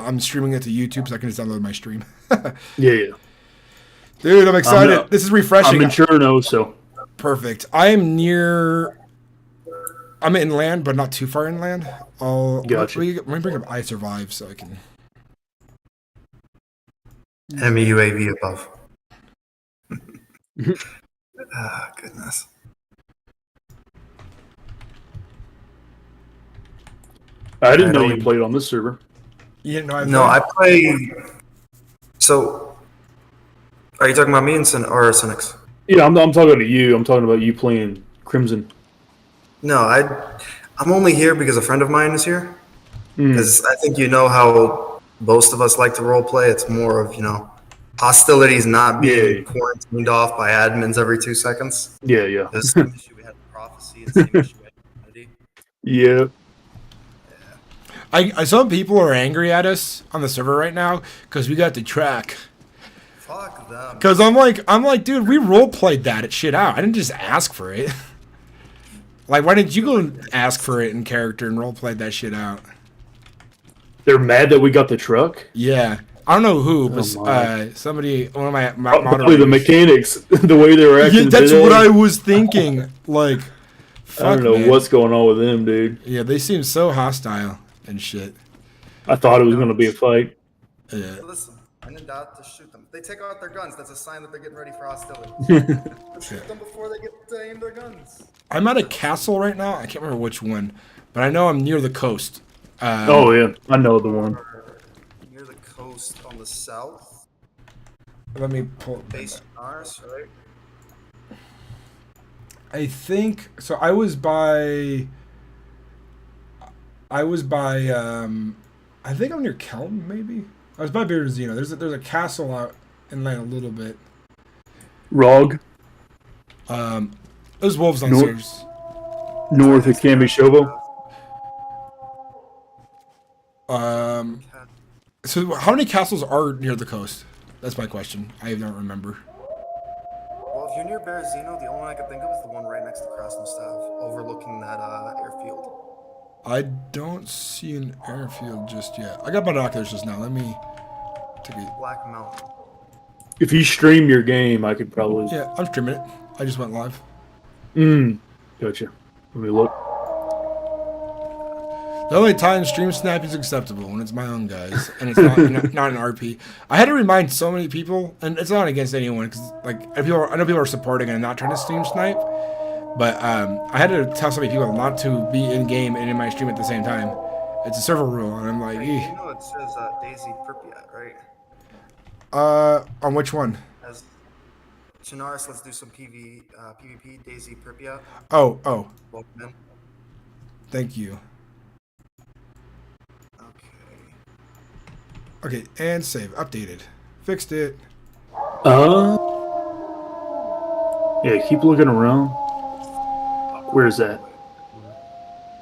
I'm streaming it to YouTube, so I can just download my stream. Yeah. Dude, I'm excited. This is refreshing. I'm in Chernaras, so. Perfect. I am near... I'm inland, but not too far inland. Gotcha. Let me bring up I Survive so I can... Enemy UAV above. Goodness. I didn't know you played on this server. You didn't know No, I play... So, are you talking about me or Sinnix? Yeah, I'm talking to you. I'm talking about you playing Crimson. No, I'm only here because a friend of mine is here. Because I think you know how most of us like to roleplay. It's more of, hostilities not being quarantined off by admins every 2 seconds. Yeah. The same issue we had with Prophecy and the same issue we had with Unity. Yeah. Some people are angry at us on the server right now because we got the track. Fuck them. Because I'm like, dude, we roleplayed that shit out. I didn't just ask for it. Like, why didn't you go and ask for it in character and roleplayed that shit out? They're mad that we got the truck? Yeah. I don't know who, but somebody, one of my moderators. Probably the mechanics, the way they were acting. Yeah, that's what I was thinking. Like, fuck, I don't know what's going on with them, dude. Yeah, they seem so hostile and shit. I thought it was going to be a fight. Yeah. Listen, I'm in doubt to shoot them. If they take out their guns, that's a sign that they're getting ready for hostility. Shoot them before they get to aim their guns. I'm at a castle right now. I can't remember which one, but I know I'm near the coast. Oh, yeah. I know the one. Near the coast on the south. Let me pull Base Chernaras, right? I think so. I was by. I think I'm near Kelm, maybe. I was by Berezino. There's a castle out inland a little bit. Rog. There's wolves downstairs. North of Kamishovo. So how many castles are near the coast? That's my question. I don't remember. Well, if you're near Berezino, the only one I could think of is the one right next to Krasnostav, overlooking that airfield. I don't see an airfield just yet. I got binoculars just now. Let me take a... Black Mountain. If you stream your game, I could probably... Yeah, I'm streaming it. I just went live. Gotcha. Let me look. The only time stream snap is acceptable when it's my own guys and it's not an RP. I had to remind so many people, and it's not against anyone, because I know people are supporting and not trying to stream snipe, but I had to tell so many people not to be in game and in my stream at the same time. It's a server rule, and I'm like, You know it says Dayz Pripyat, right? On which one? As Chernaras, let's do some PvP. Dayz Pripyat. Oh. Welcome in. Thank you. Okay, and save. Updated. Fixed it. Yeah, keep looking around. Where is that?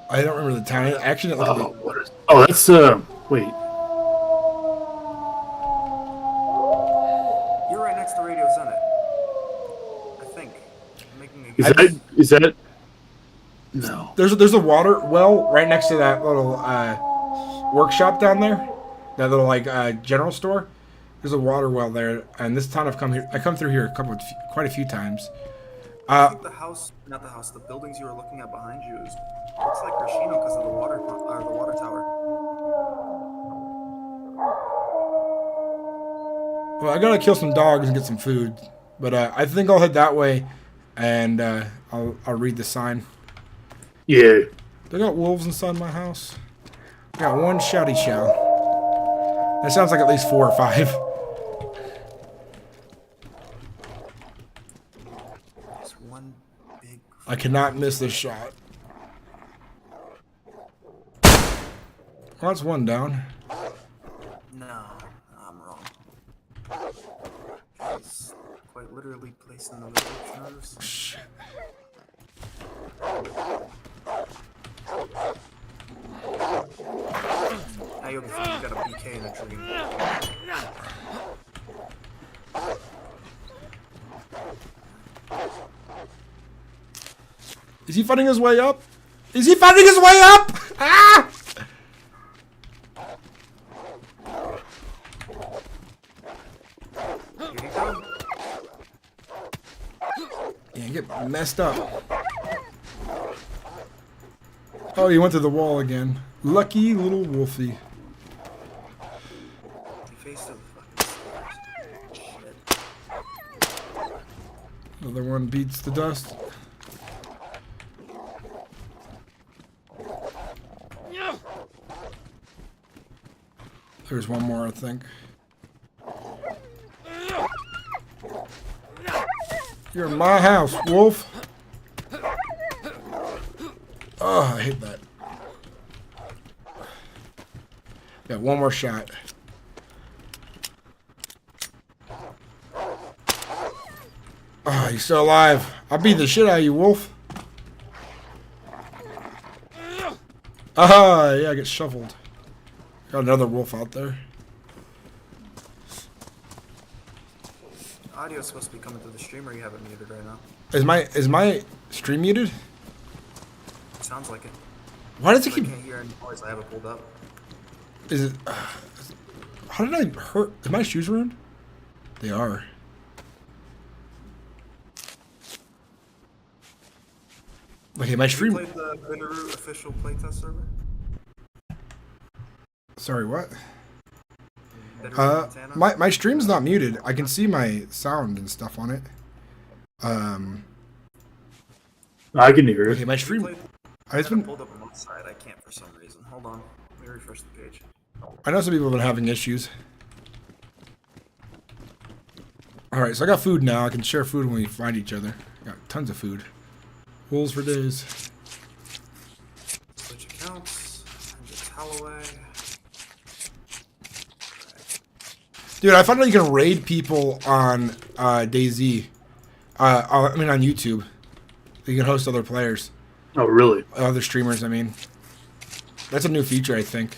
I don't remember the town. I actually didn't look at What is... Oh, that's, wait. You're right next to Radio Zenit. I think. Is that... No. There's a water well right next to that little workshop down there. That little general store. There's a water well there, and this town I come through here quite a few times. I think the buildings you were looking at behind you looks like Rashino because of the water tower. Well, I gotta kill some dogs and get some food, but I think I'll head that way, and I'll read the sign. Yeah. They got wolves inside my house. I got one shouty chow. That sounds like at least 4 or 5. There's one big... I cannot miss this shot. Well, that's one down. No, I'm wrong. He's quite literally placed in the little Chernaras. Shit. Now you got a BK in a dream. Is he fighting his way up? Is he fighting his way up? Ah! get messed up. Oh, he went to the wall again. Lucky little wolfie. He faced the fucking stairs. Shit. Another one beats the dust. There's one more, I think. You're in my house, wolf. Oh, I hate that. Got one more shot. Oh, you're still alive. I'll beat the shit out of you, wolf. Ah, yeah, I get shuffled. Got another wolf out there. Audio's supposed to be coming through the stream, or you have it muted right now? Is my stream muted? It sounds like it. Why does it I keep? can't hear any noise. I have it pulled up. Is it? How did I hurt? Are my shoes ruined? They are. Okay, my You stream. played the Binaroo official playtest server? Sorry, what? Binaroo Montana? My stream's not muted. I can see my sound and stuff on it. I can hear Okay, it. my stream. I I've have it been. pulled up on one side. I can't for some reason. Hold on. Let me refresh the page. I know some people have been having issues. All right, so I got food now. I can share food when we find each other. Got tons of food. Wolves for days. Switch accounts. And just Holloway. Dude, I found out you can raid people on Dayz. I mean, on YouTube. You can host other players. Oh, really? Other streamers, I mean. That's a new feature, I think.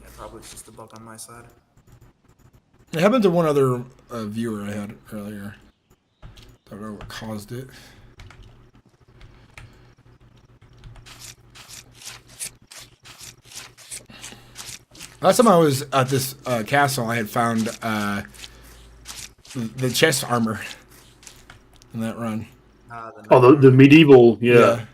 Yeah, probably it's just a bug on my side. It happened to one other viewer I had earlier. Don't know what caused it. Last time I was at this castle, I had found the chest armor in that run. Oh, the medieval, yeah.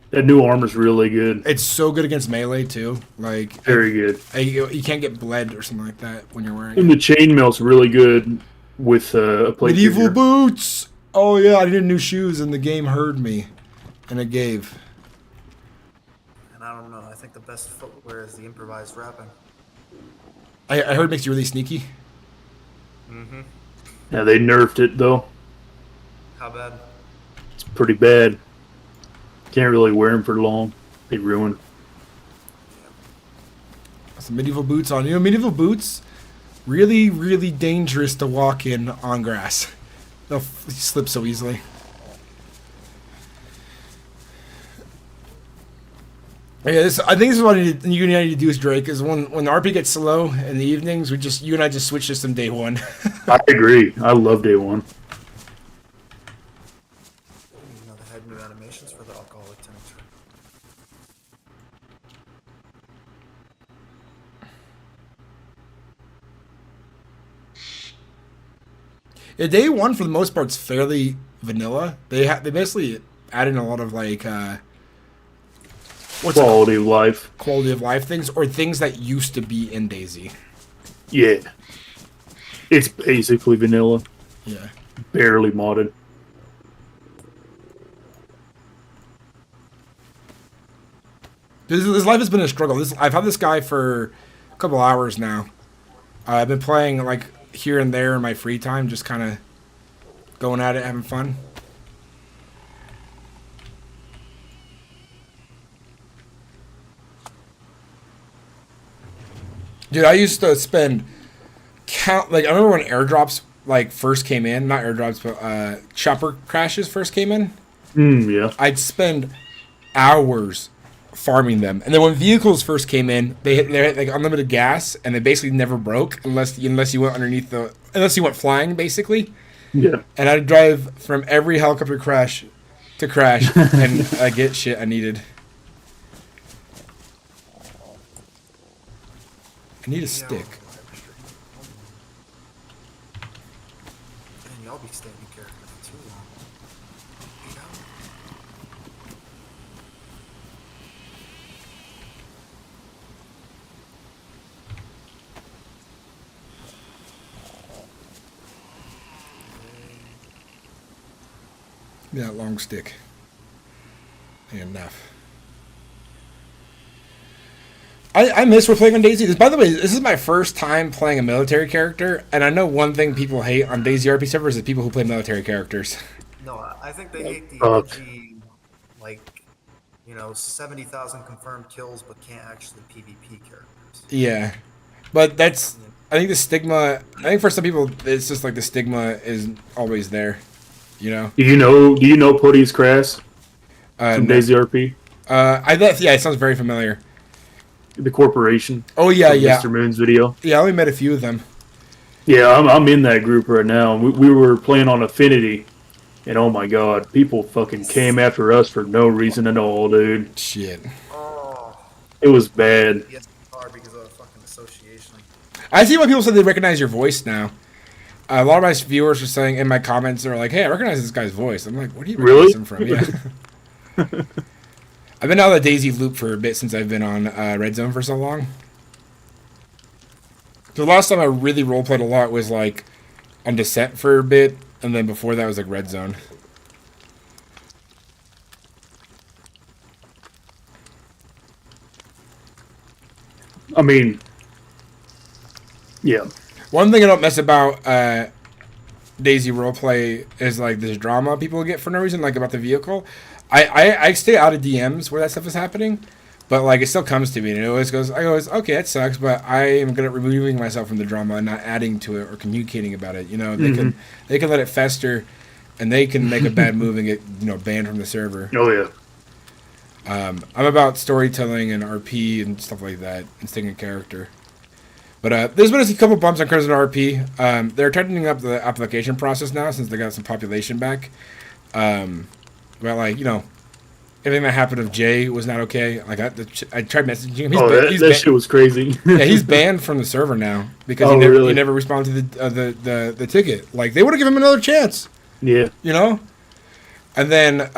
That new armor's really good. It's so good against melee too. Like Very good. you can't get bled or something like that when you're wearing And it. the chainmail's really good with a plate Medieval figure. boots. Oh yeah, I needed new shoes and the game heard me, and it gave. And I don't know. I think the best footwear is the improvised rapping. I heard it makes you really sneaky. Mm-hmm. Yeah, they nerfed it though. How bad? It's pretty bad. Can't really wear them for long. They ruin. Some medieval boots on. You know, medieval boots, really, really dangerous to walk in on grass. They'll slip so easily. Yeah, I think this is what you and I need to do, is Drake. Is when the RP gets slow in the evenings, you and I just switch to some day one. I agree. I love day one. You know, they had new animations for the alcoholic tincture. Yeah, day one for the most part is fairly vanilla. They basically add in a lot of like Quality of life. quality of life things, or things that used to be in Dayz. Yeah. It's basically vanilla. Yeah. Barely modded. This life has been a struggle. I've had this guy for a couple hours now. I've been playing like here and there in my free time, just kind of going at it, having fun. Dude, I used to spend I remember when airdrops like first came in, not airdrops, but chopper crashes first came in. Yeah. I'd spend hours farming them, and then when vehicles first came in, they had like unlimited gas, and they basically never broke unless you went unless you went flying, basically. Yeah. And I'd drive from every helicopter crash to crash and get shit I needed. I need a stick. Yeah, long stick. Enough. I miss we're playing on Dayz. By the way, this is my first time playing a military character, and I know one thing people hate on Dayz RP servers is people who play military characters. No, I think they hate the edgy, like, 70,000 confirmed kills, but can't actually PvP characters. Yeah, but that's. I think the stigma. I think for some people, it's just like the stigma is always there. You know. Do you know Putty's Crass from Dayz RP? Yeah, it sounds very familiar. The corporation. Oh yeah, yeah. Mr. Moon's video. Yeah, I only met a few of them. Yeah, I'm in that group right now. We were playing on Affinity, and oh my god, people fucking came after us for no reason at all, dude. Shit. Oh. It was bad. Yes, because of the fucking association. I see why people say they recognize your voice now. A lot of my viewers are saying in my comments, they're like, "Hey, I recognize this guy's voice." I'm like, "What do you recognize him from?" Yeah. I've been out of the Dayz loop for a bit since I've been on Red Zone for so long. The last time I really roleplayed a lot was like on Descent for a bit, and then before that was like Red Zone. I mean, yeah. One thing I don't mess about Dayz roleplay is like this drama people get for no reason, like about the vehicle. I stay out of DMs where that stuff is happening, but like it still comes to me and it always goes. I always okay, that sucks, but I am good at removing myself from the drama and not adding to it or communicating about it. You know, they can let it fester, and they can make a bad move and get banned from the server. Oh yeah. I'm about storytelling and RP and stuff like that and staying in character. But there's been a couple bumps on Crimson RP. They're tightening up the application process now since they got some population back. But like everything that happened with Jay was not okay. Like I tried messaging him. That shit was crazy. Yeah, he's banned from the server now because he never responded to the ticket. Like they would have given him another chance. Yeah. And then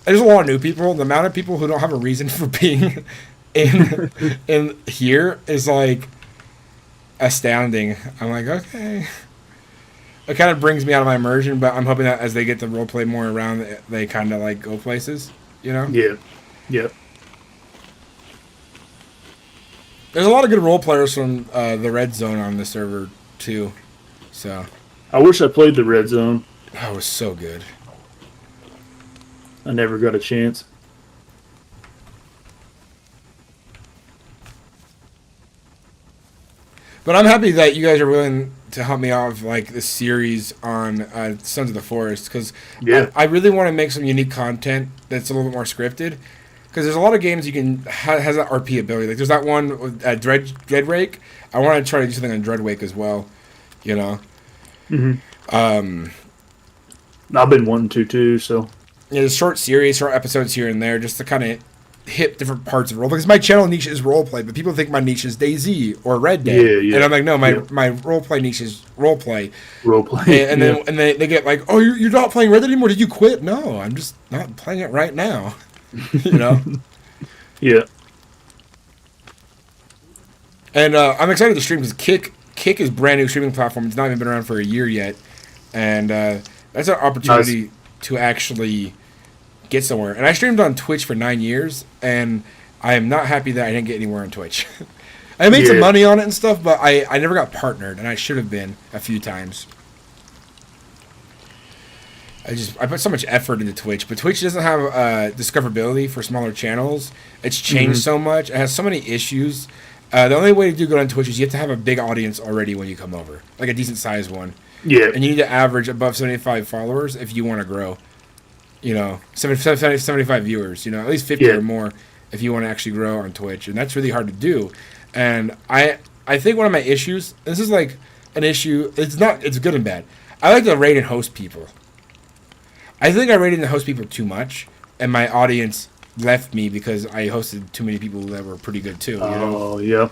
there's a lot of new people. The amount of people who don't have a reason for being in here is like astounding. I'm like, okay. It kind of brings me out of my immersion, but I'm hoping that as they get the roleplay more around, they kind of like go places, Yeah. Yeah. There's a lot of good role players from the Red Zone on the server too. So. I wish I played the Red Zone. Oh, it was so good. I never got a chance. But I'm happy that you guys are willing to help me out with like this series on Sons of the Forest because I really want to make some unique content that's a little bit more scripted because there's a lot of games you can has that RP ability. Like there's that one with Dreadwake. I want to try to do something on Dreadwake as well. Mm-hmm. I've been wanting to too. So there's short episodes here and there just to kind of hit different parts of roleplay. Because my channel niche is roleplay, but people think my niche is Dayz or Red Dead. Yeah. And I'm like, no, my roleplay niche is roleplay. And then they get like, oh, you're not playing Red Dead anymore? Did you quit? No, I'm just not playing it right now. Yeah. And I'm excited to stream because Kick is brand new streaming platform. It's not even been around for a year yet. And that's an opportunity to actually get somewhere. And I streamed on Twitch for 9 years, and I am not happy that I didn't get anywhere on Twitch. I made some money on it and stuff, but I never got partnered, and I should have been a few times. I put so much effort into Twitch, but Twitch doesn't have discoverability for smaller channels. It's changed so much. It has so many issues. The only way to do good on Twitch is you have to have a big audience already when you come over, like a decent sized one. Yeah. And you need to average above 75 followers if you want to grow. 75 viewers, at least 50 or more if you want to actually grow on Twitch. And that's really hard to do. And I think one of my issues, this is like an issue, it's good and bad. I like to rate and host people. I think I rated and host people too much, and my audience left me because I hosted too many people that were pretty good too. Oh, yeah.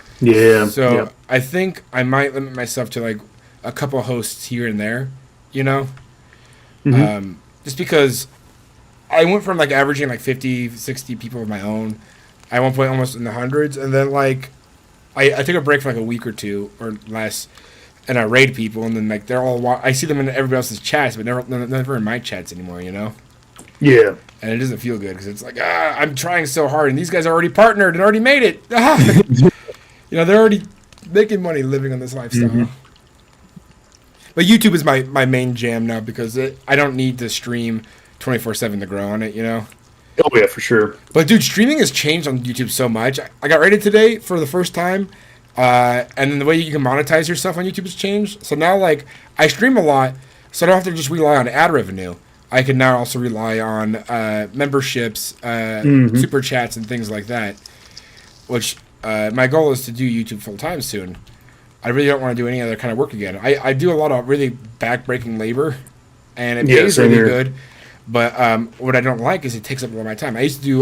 So I think I might limit myself to like a couple hosts here and there, just because I went from like averaging like 50, 60 people of my own. At one point almost in the hundreds. And then like I took a break for like a week or two or less. and I raid people, and then like they're all I see them in everybody else's chats, but never in my chats anymore, you know. Yeah. And it doesn't feel good because it's like I'm trying so hard, and these guys are already partnered and already made it. You know, they're already making money living on this lifestyle. Mm-hmm. But YouTube is my main jam now because I don't need to stream 24/7 to grow on it, you know? Oh, yeah, for sure. But, dude, streaming has changed on YouTube so much. I got rated today for the first time, and then the way you can monetize yourself on YouTube has changed. So now, like, I stream a lot, so I don't have to just rely on ad revenue. I can now also rely on memberships, super chats, and things like that, which my goal is to do YouTube full-time soon. I really don't want to do any other kind of work again. I do a lot of really back-breaking labor, and it pays really good. But what I don't like is it takes up a lot of my time. I used to do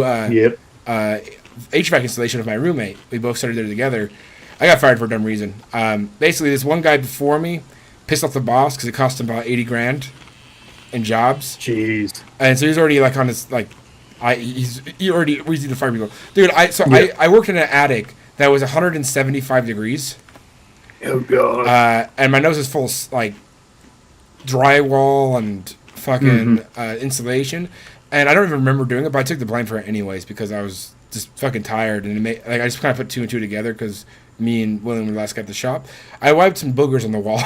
HVAC installation with my roommate. We both started there together. I got fired for a dumb reason. Basically, this one guy before me pissed off the boss because it cost him about $80,000 in jobs. Jeez. And so he's already like on his like, he already we need to fire people, dude. I worked in an attic that was 175 degrees. Oh god. And my nose is full of like drywall and fucking insulation, and I don't even remember doing it, but I took the blame for it anyways because I was just fucking tired, and I just kind of put two and two together because me and William were the last guy at the shop. I wiped some boogers on the wall.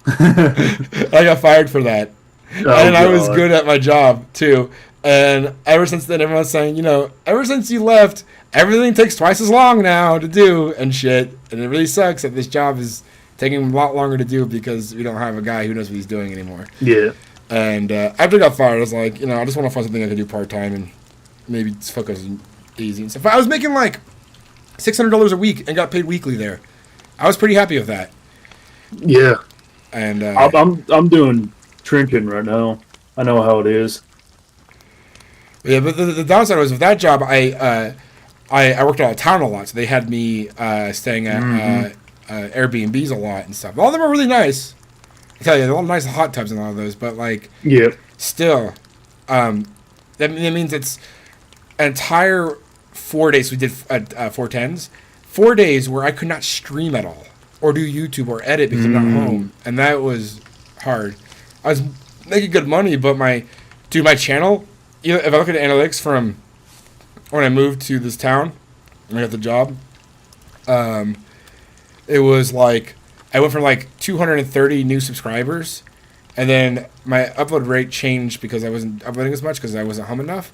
I got fired for that, and I was good at my job too. And ever since then, everyone's saying, you know, ever since you left, everything takes twice as long now to do and shit. And it really sucks that this job is taking a lot longer to do because we don't have a guy who knows what he's doing anymore. Yeah. And after I got fired, I was like, you know, I just want to find something I can do part-time and maybe just focus easy and stuff. I was making like $600 a week and got paid weekly there. I was pretty happy with that. Yeah. And I'm doing trenching right now. I know how it is. Yeah, but the downside was with that job, I worked out of town a lot, so they had me staying at Airbnbs a lot and stuff. All of them are really nice. I tell you, they're all nice hot tubs and all of those, but like, still, that means it's an entire 4 days. We did 410s, 4 days where I could not stream at all or do YouTube or edit because I'm not home, and that was hard. I was making good money, but my channel. You know, if I look at the analytics from when I moved to this town, I got the job. It was like I went from like 230 new subscribers, and then my upload rate changed because I wasn't uploading as much because I wasn't home enough,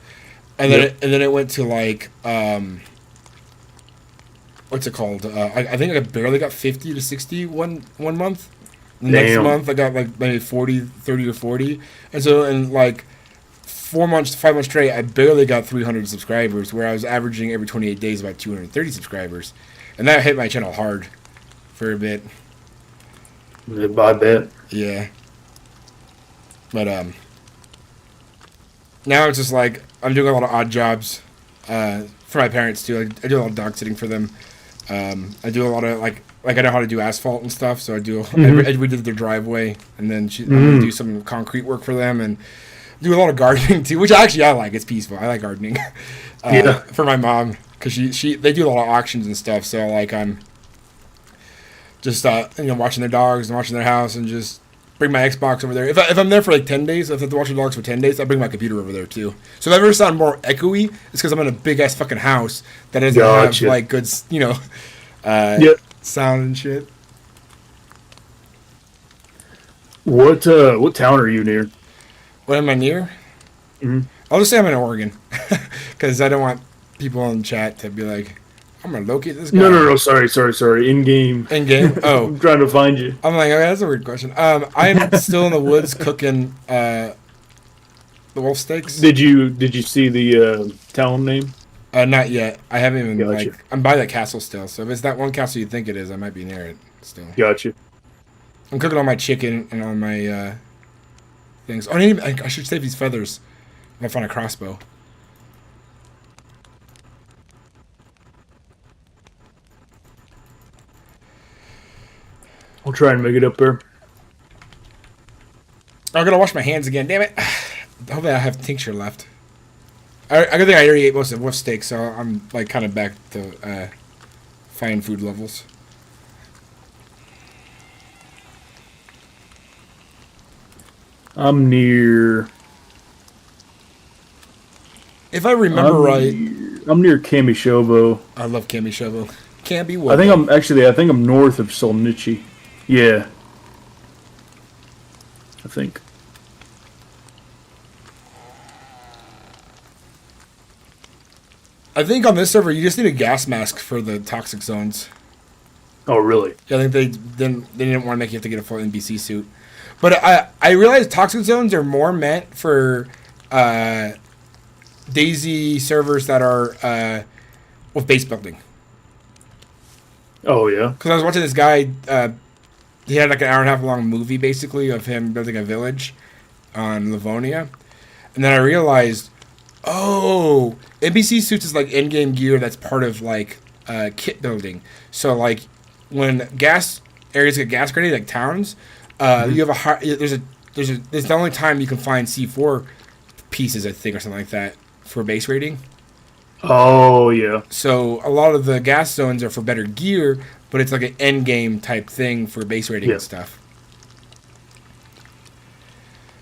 and then it went to like what's it called? I think I barely got 50 to 60 one month. Next month I got like maybe 30 or 40, and so in like 5 months straight, I barely got 300 subscribers, where I was averaging every 28 days about 230 subscribers. And that hit my channel hard for a bit. I bet. Yeah. But, now it's just like, I'm doing a lot of odd jobs, for my parents too. I do a lot of dog sitting for them. I do a lot of, like I know how to do asphalt and stuff, so I do, we did their driveway, and then I'm going to do some concrete work for them, and do a lot of gardening too, which actually I like. It's peaceful. I like gardening. For my mom, because they do a lot of auctions and stuff. So like I'm just watching their dogs and watching their house, and just bring my Xbox over there. If I'm there for like 10 days, if I have to watch the dogs for 10 days, I bring my computer over there too. So if I ever sound more echoey, it's because I'm in a big ass fucking house that doesn't have like good sound and shit. What town are you near? What am I near? I'll just say I'm in Oregon, because I don't want people in chat to be like, I'm gonna locate this guy. No. Sorry. In game. In game. Oh, I'm trying to find you. I'm like, okay, that's a weird question. I'm still in the woods cooking the wolf steaks. Did you see the town name? Not yet. I haven't even Gotcha. I'm by the castle still. So if it's that one castle you think it is, I might be near it still. Gotcha. I'm cooking all my chicken and all my things. Oh, I should save these feathers if I find a crossbow. I'll try and make it up there. I gotta wash my hands again. Damn it. Hopefully I have tincture left. I think I already ate most of the wolf steak, so I'm like kind of back to fine food levels. I'm near. If I remember right, I'm near Kamishovo. I love Kamishovo. Can't be I think I'm north of Solnichi. Yeah. I think. I think on this server you just need a gas mask for the toxic zones. Oh, really? Yeah, I think they didn't want to make you have to get a full NBC suit. But I realized toxic zones are more meant for Daisy servers that are with base building. Oh, yeah? Because I was watching this guy, he had like an hour and a half long movie basically of him building a village on Livonia. And then I realized, oh, NBC suits is like in-game gear that's part of like kit building. So like when gas areas get gas grenade, like towns, you have a high, there's the only time you can find C4 pieces, I think, or something like that for base rating. Oh, yeah. So a lot of the gas zones are for better gear, but it's like an end game type thing for base rating and stuff.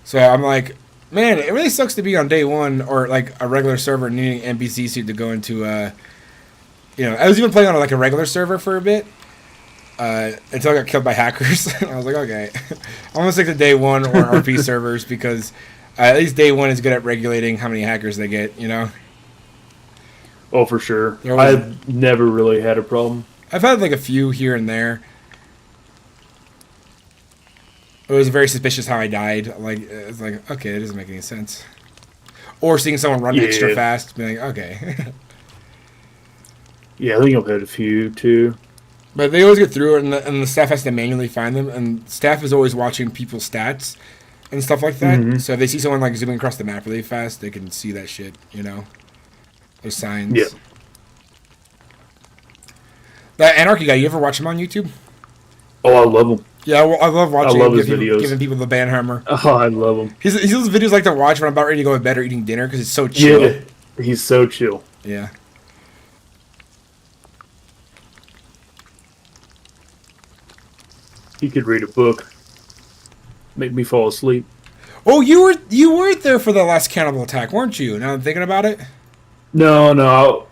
So I'm like, man, it really sucks to be on day one or like a regular server needing an NPC suit to go into I was even playing on like a regular server for a bit until I got killed by hackers. I was like, okay, I'm gonna stick to day one or RP servers because at least day one is good at regulating how many hackers they get, Oh, for sure. I've never really had a problem. I've had like a few here and there. It was very suspicious how I died. Like, it's like, okay, it doesn't make any sense. Or seeing someone run extra fast, being like, okay. Yeah, I think I've had a few too. But they always get through it, and the staff has to manually find them. And staff is always watching people's stats and stuff like that. Mm-hmm. So if they see someone like zooming across the map really fast, they can see that shit, Those signs. Yeah. That Anarchy guy, you ever watch him on YouTube? Oh, I love him. Yeah, I love watching him his videos. giving people the banhammer. Oh, I love him. He's those videos like to watch when I'm about ready to go to bed or eating dinner because it's so chill. Yeah, he's so chill. Yeah. He could read a book. Make me fall asleep. Oh, you were there for the last cannibal attack, weren't you? Now I'm thinking about it. No.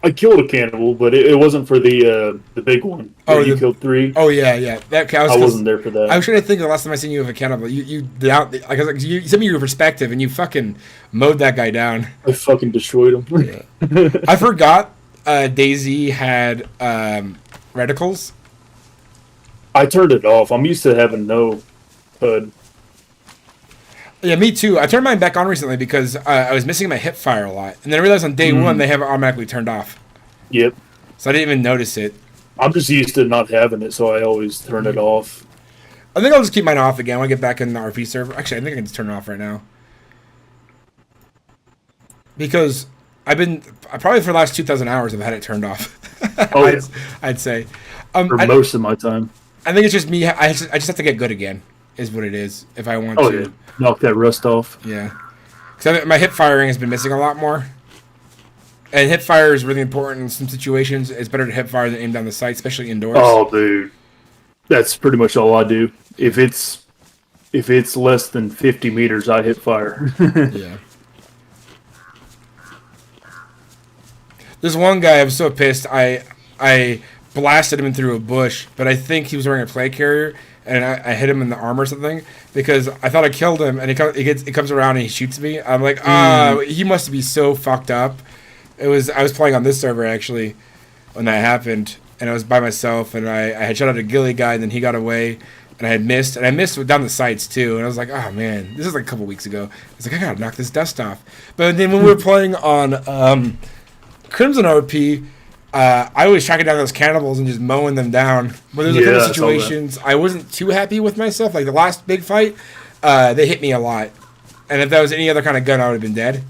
I killed a cannibal, but it wasn't for the big one. Oh, you killed 3. Oh yeah. I wasn't there for that. I was trying to think of the last time I seen you with a cannibal. You sent me your perspective, and you fucking mowed that guy down. I fucking destroyed him. Yeah. I forgot Dayz had reticles. I turned it off. I'm used to having no HUD. Yeah, me too. I turned mine back on recently because I was missing my hip fire a lot. And then I realized on day one they have it automatically turned off. Yep. So I didn't even notice it. I'm just used to not having it, so I always turn it off. I think I'll just keep mine off again when I get back in the RP server. Actually, I think I can just turn it off right now. Because probably for the last 2,000 hours I've had it turned off. I'd say. For most of my time. I think it's just me. I just have to get good again, is what it is, if I want to. Yeah. Knock that rust off. Yeah. Because my hip firing has been missing a lot more. And hip fire is really important in some situations. It's better to hip fire than aim down the sight, especially indoors. Oh, dude. That's pretty much all I do. If it's less than 50 meters, I hip fire. Yeah. This one guy, I was so pissed. I blasted him through a bush, but I think he was wearing a plate carrier, and I hit him in the arm or something because I thought I killed him, and he comes around and he shoots me. I'm like, he must be so fucked up. I was playing on this server actually when that happened, and I was by myself, and I had shot at a ghillie guy, and then he got away, and I missed down the sights too, and I was like, oh man, this is like a couple weeks ago. I was like, I gotta knock this dust off. But then when we were playing on Crimson RP, I was tracking down those cannibals and just mowing them down. But there's a couple situations I wasn't too happy with myself. Like the last big fight, they hit me a lot. And if that was any other kind of gun, I would have been dead.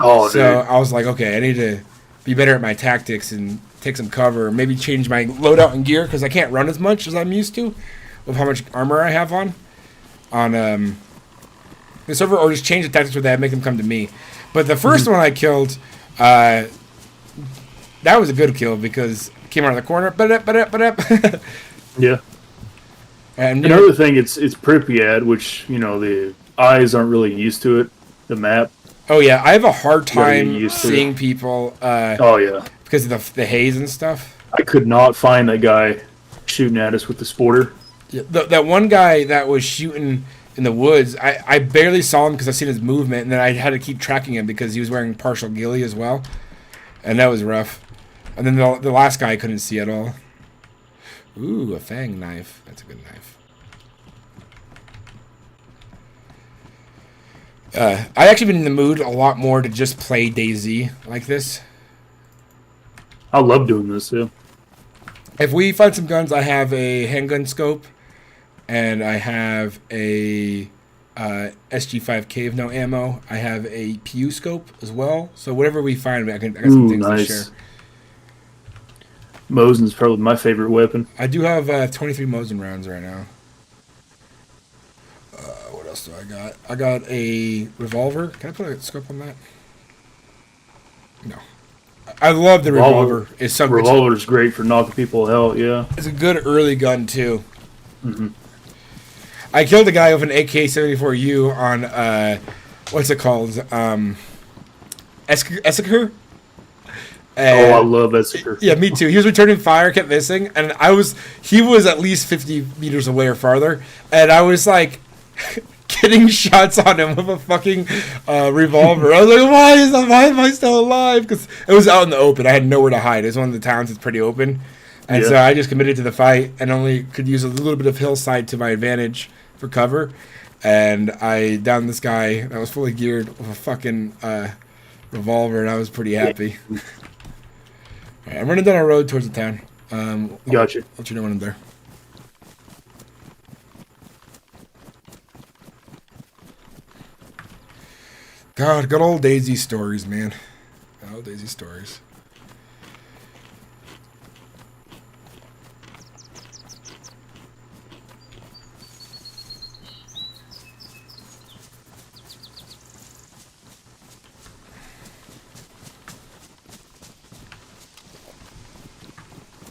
Oh, so dude. I was like, okay, I need to be better at my tactics and take some cover. Maybe change my loadout and gear because I can't run as much as I'm used to with how much armor I have on the server, or just change the tactics with that and make them come to me. But the first one I killed, that was a good kill because it came around the corner. Yeah. And another thing, it's Pripyat, which the eyes aren't really used to it. The map. Oh yeah, I have a hard Gotta get time used to seeing it. people. Oh yeah, Because of the haze and stuff. I could not find that guy shooting at us with the sporter. Yeah, that one guy that was shooting in the woods, I barely saw him because I seen his movement, and then I had to keep tracking him because he was wearing partial ghillie as well, and that was rough. And then the last guy I couldn't see at all. Ooh, a fang knife. That's a good knife. I actually been in the mood a lot more to just play Dayz like this. I love doing this, yeah. If we find some guns, I have a handgun scope, and I have a SG5 cave no ammo. I have a PU scope as well. So whatever we find, I got some things nice. to share. Mosin's probably my favorite weapon. I do have 23 Mosin rounds right now. What else do I got? I got a revolver. Can I put a scope on that? No. I love the revolver. It's so Revolver's great for knocking people out, yeah. It's a good early gun, too. Mm-hmm. I killed a guy with an AK-74U on, what's it called? Essaker? I love Essaker. Yeah, me too. He was returning fire, kept missing, and he was at least 50 meters away or farther, and I was like getting shots on him with a fucking revolver. I was like, why am I still alive? Because it was out in the open. I had nowhere to hide. It's one of the towns that's pretty open, and so I just committed to the fight and only could use a little bit of hillside to my advantage for cover, and I downed this guy that was fully geared with a fucking revolver, and I was pretty happy. All right, I'm running down a road towards the town. Gotcha. I'll let you know when I'm there. God, good old Dayz stories, man. Good old Dayz stories.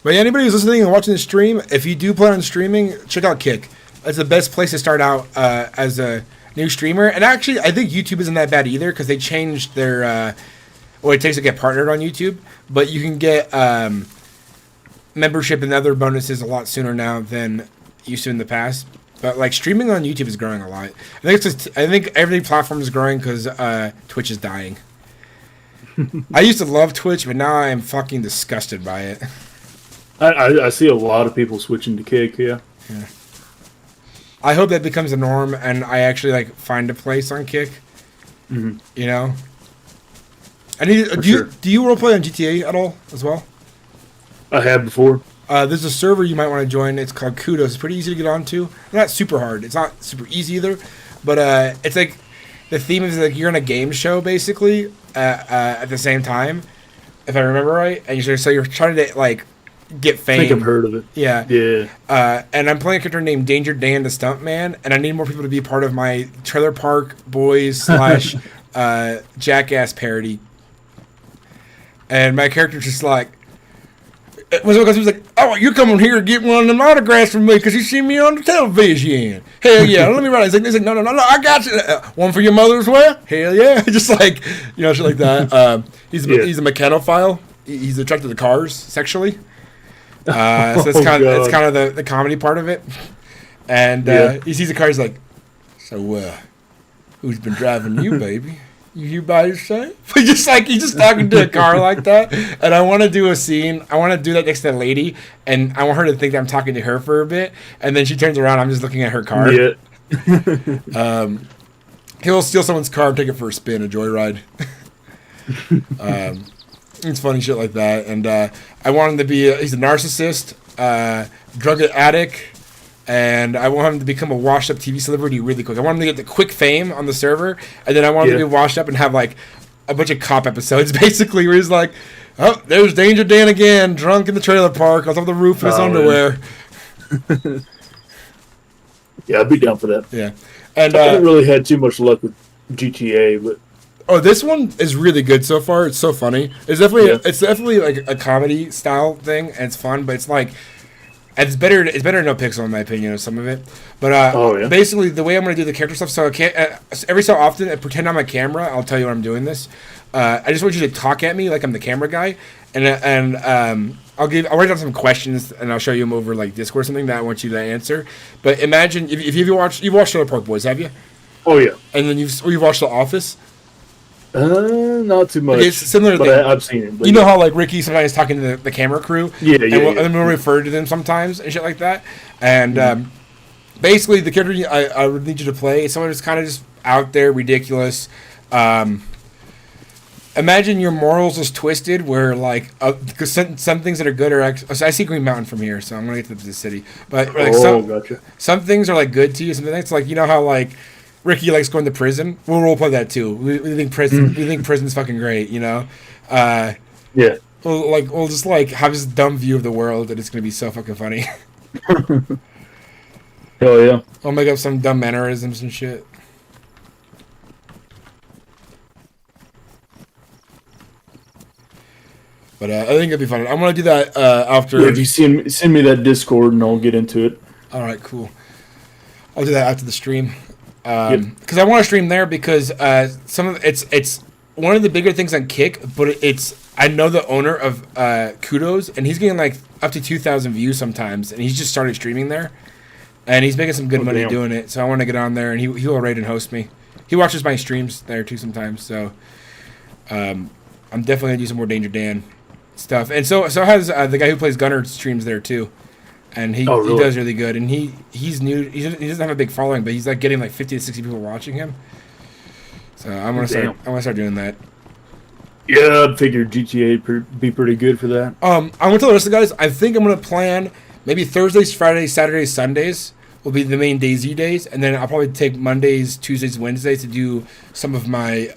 But yeah, anybody who's listening and watching the stream, if you do plan on streaming, check out Kick. That's the best place to start out as a new streamer. And actually, I think YouTube isn't that bad either because they changed their what it takes to get partnered on YouTube. But you can get membership and other bonuses a lot sooner now than used to in the past. But like streaming on YouTube is growing a lot. I think every platform is growing because Twitch is dying. I used to love Twitch, but now I am fucking disgusted by it. I see a lot of people switching to Kick, yeah. I hope that becomes the norm, and I actually like find a place on Kick. Mm-hmm. You know. Do you roleplay on GTA at all as well? I have before. There's a server you might want to join. It's called Kudos. It's pretty easy to get onto. Not super hard. It's not super easy either, but it's like the theme is like you're in a game show basically at the same time, if I remember right. And you're trying to like get fame. I think I've heard of it. Yeah. Yeah. And I'm playing a character named Danger Dan the Stuntman, and I need more people to be part of my Trailer Park Boys / Jackass parody. And my character's just like, it was because he was like, oh, you're coming here to get one of them autographs from me because you see me on the television. Hell yeah, let me write it. He's like, no, I got you. One for your mother as well? Hell yeah. Just like, shit like that. He's a mechanophile. He's attracted to cars sexually. So it's kind of the comedy part of it. And he sees a car, he's like, so who's been driving you, baby? You here by yourself? He's just talking to a car like that. And I want to do a scene. I want to do that next to a lady, and I want her to think that I'm talking to her for a bit. And then she turns around, I'm just looking at her car. Yeah. He'll steal someone's car and take it for a spin, a joyride. It's funny shit like that. And I want him to be he's a narcissist, drug addict, and I want him to become a washed up TV celebrity really quick. I want him to get the quick fame on the server, and then I want him to be washed up and have like a bunch of cop episodes basically where he's like, oh, there's Danger Dan again, drunk in the trailer park on top of the roof in his underwear. Yeah, I'd be down for that. Yeah. And I haven't really had too much luck with GTA, but this one is really good so far. It's so funny. It's definitely like a comedy style thing, and it's fun. But it's like It's better to no pixel in my opinion of some of it. But basically the way I'm gonna do the character stuff. So I can't every so often I pretend I'm a camera. I'll tell you when I'm doing this. I just want you to talk at me like I'm the camera guy, and I'll write down some questions and I'll show you them over like Discord or something that I want you to answer. But imagine if you've watched Trailer Park Boys, have you? Oh yeah. And then you've watched The Office. Not too much. It's similar but thing. I've seen it. You know how like Ricky sometimes talking to the camera crew. Yeah. And then we'll refer to them sometimes and shit like that. And basically, the character I would need you to play is someone who's kind of just out there, ridiculous. Imagine your morals is twisted, where like because some things that are good are so I see Green Mountain from here, so I'm gonna get to the city. But like gotcha. Some things are like good to you. Some things like you know how like Ricky likes going to prison. We'll roleplay that too. We think prison. We think prison's fucking great. You know. Yeah. We'll just like have this dumb view of the world, and it's gonna be so fucking funny. Hell yeah. I'll make up some dumb mannerisms and shit. But I think it'll be fun. I'm gonna do that after. Yeah, if you send me that Discord, and I'll get into it. All right, cool. I'll do that after the stream. Because I want to stream there because it's one of the bigger things on Kick, but I know the owner of Kudos, and he's getting like up to 2,000 views sometimes, and he's just started streaming there, and he's making some good money doing it. So I want to get on there, and he'll rate and host me. He watches my streams there too sometimes, so I'm definitely gonna do some more Danger Dan stuff, and so has the guy who plays Gunner streams there too. And he does really good, and he's new. He doesn't have a big following, but he's like getting like 50 to 60 people watching him. So I'm gonna start doing that. Yeah, I figured GTA be pretty good for that. I want to tell the rest of the guys. I think I'm gonna plan maybe Thursdays, Fridays, Saturdays, Sundays will be the main Dayz days, and then I'll probably take Mondays, Tuesdays, Wednesdays to do some of my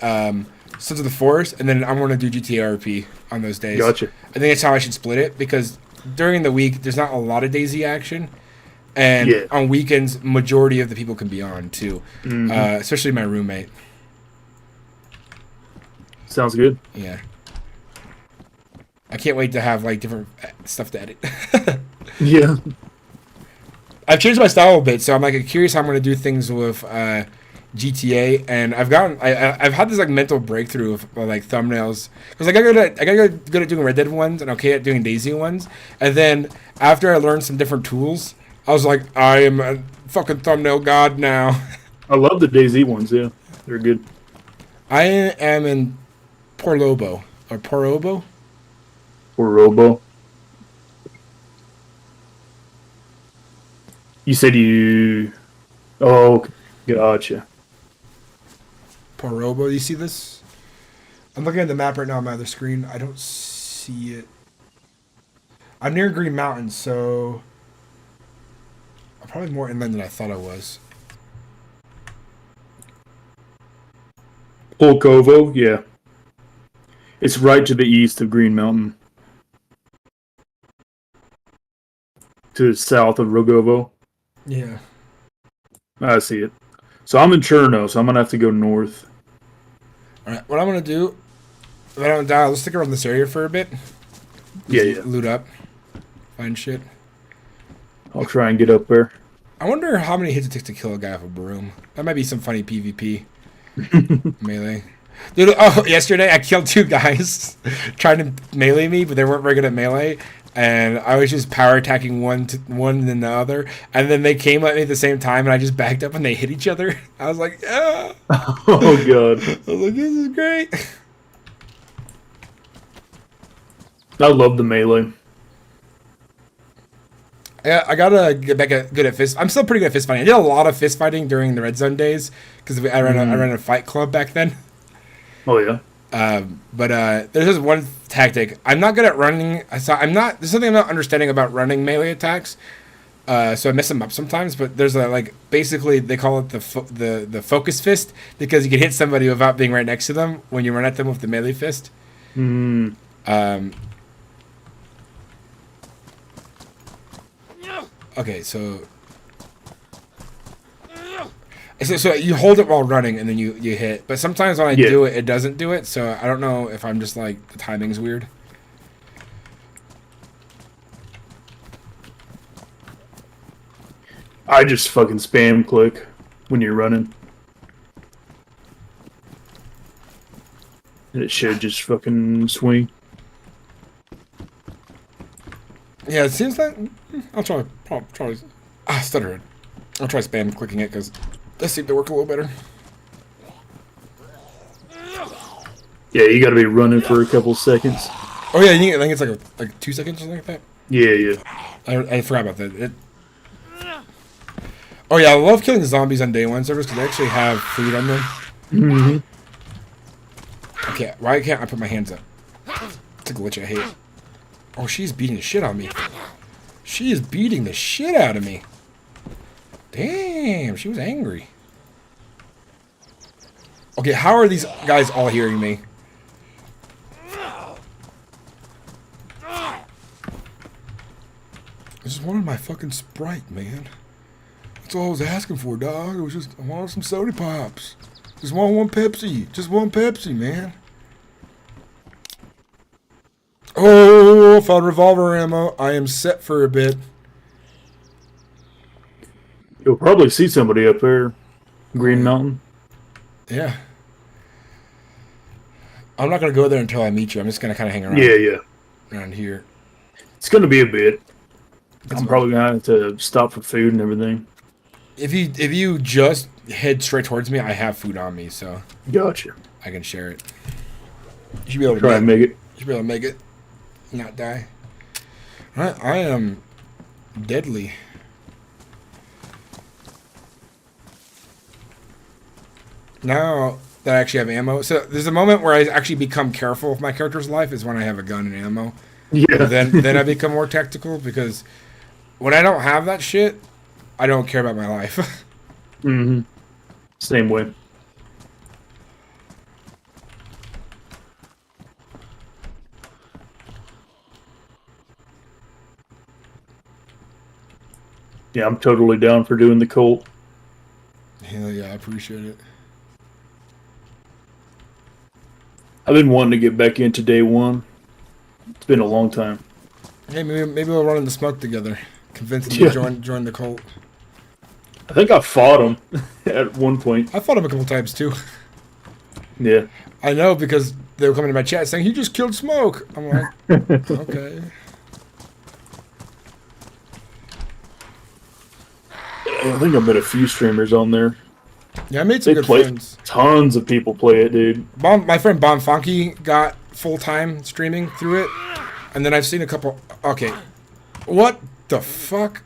Sons of the Forest, and then I'm gonna do GTA RP on those days. Gotcha. I think that's how I should split it because during the week, there's not a lot of Dayz action, and on weekends, majority of the people can be on too, especially my roommate. Sounds good. Yeah, I can't wait to have like different stuff to edit. Yeah, I've changed my style a bit, so I'm like curious how I'm gonna do things with GTA, and I've had this like mental breakthrough of like thumbnails because I got good at doing Red Dead ones and okay at doing Daisy ones, and then after I learned some different tools, I was like, I am a fucking thumbnail god now. I love the Dayz ones. Yeah, they're good. I am in Porobo. You said you. Oh, gotcha. Porobo, do you see this? I'm looking at the map right now on my other screen. I don't see it. I'm near Green Mountain, so I'm probably more inland than I thought I was. Polkovo, yeah. It's right to the east of Green Mountain. To the south of Rogovo. Yeah. I see it. So I'm in Cherno, so I'm going to have to go north. Alright, what I'm going to do, if I don't die, let's stick around this area for a bit. Yeah. Loot up. Find shit. I'll try and get up there. I wonder how many hits it takes to kill a guy with a broom. That might be some funny PvP. Melee. Dude, yesterday I killed 2 guys trying to melee me, but they weren't very good at melee. And I was just power attacking one and then the other. And then they came at me at the same time, and I just backed up and they hit each other. I was like, yeah. Oh, God. I was like, this is great. I love the melee. Yeah, I gotta get back good at fist. I'm still pretty good at fist fighting. I did a lot of fist fighting during the Red Zone days because I ran a fight club back then. Oh yeah. But there's this one tactic. I'm not good at running. There's something I'm not understanding about running melee attacks. So I mess them up sometimes. But there's basically they call it the focus fist because you can hit somebody without being right next to them when you run at them with the melee fist. Okay, so you hold it while running and then you hit. But sometimes when I do it, it doesn't do it. So I don't know if I'm just like the timing's weird. I just fucking spam click when you're running. And it should just fucking swing. Yeah, it seems that... I'll try... stuttered. I'll try spam clicking it, because it does seem to work a little better. Yeah, you gotta be running for a couple seconds. Oh yeah, I think it's like 2 seconds or something like that. Yeah. I forgot about that. Oh yeah, I love killing zombies on day 1 servers because they actually have food on them. Mm-hmm. Okay, why can't I put my hands up? It's a glitch I hate. Oh, she's beating the shit out of me. She is beating the shit out of me. Damn, she was angry. Okay, how are these guys all hearing me? I just wanted my fucking Sprite, man. That's all I was asking for, dog. It was just, I wanted some soda pops. Just want one Pepsi. Just one Pepsi, man. Oh, found revolver ammo. I am set for a bit. You'll probably see somebody up there. Green Mountain. Yeah. I'm not going to go there until I meet you. I'm just going to kind of hang around. Yeah. Around here. It's going to be a bit. I'm probably going to have to stop for food and everything. If you just head straight towards me, I have food on me, so Gotcha. I can share it. You should be able to Try and make it. You should be able to make it. Not die. I am deadly. Now that I actually have ammo, so there's a moment where I actually become careful with my character's life is when I have a gun and ammo. Yeah. Then I become more tactical because when I don't have that shit, I don't care about my life. Mm-hmm. Same way. Yeah, I'm totally down for doing the Colt. Hell yeah, I appreciate it. I've been wanting to get back into day 1. It's been a long time. Hey, maybe we'll run in the smoke together. Convince them to join the cult. I think I fought him at one point. I fought him a couple times too. Yeah. I know because they were coming to my chat saying he just killed Smoke. I'm like, okay. I think I met a few streamers on there. Yeah, I made some good friends. Tons of people play it, dude. My friend Bomb Funky got full-time streaming through it. And then I've seen a couple... Okay. What the fuck?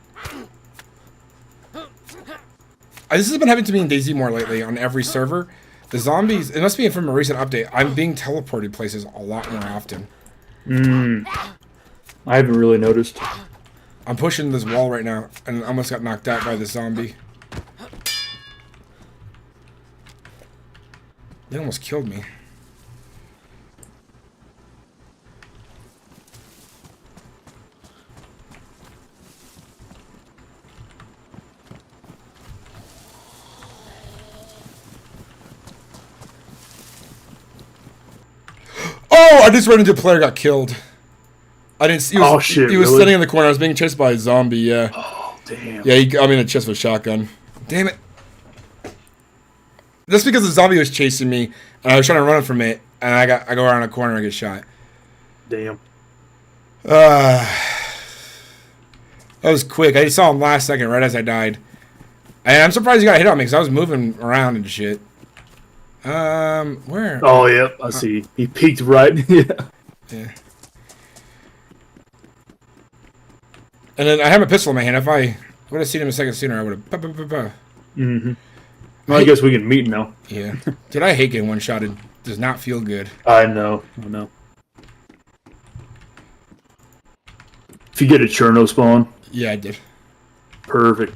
This has been happening to me in Dayz more lately on every server. The zombies... It must be from a recent update. I'm being teleported places a lot more often. I haven't really noticed. I'm pushing this wall right now and almost got knocked out by the zombie. They almost killed me. Oh, I just ran into a player got killed. I didn't see. He was sitting in the corner. I was being chased by a zombie. Yeah. Oh damn. Yeah, he got me in the chest with a shotgun. Damn it. Just because the zombie was chasing me and I was trying to run from it, and I go around a corner and get shot. Damn. That was quick. I saw him last second, right as I died. And I'm surprised he got hit on me because I was moving around and shit. Where? Oh yeah, I see. He peeked right. Yeah. And then I have a pistol in my hand. If I would have seen him a second sooner, I would have. Mm-hmm. Well, I guess we can meet now. Yeah. Dude, I hate getting one-shotted. Does not feel good. I know. If you get a Cherno spawn. Yeah, I did. Perfect.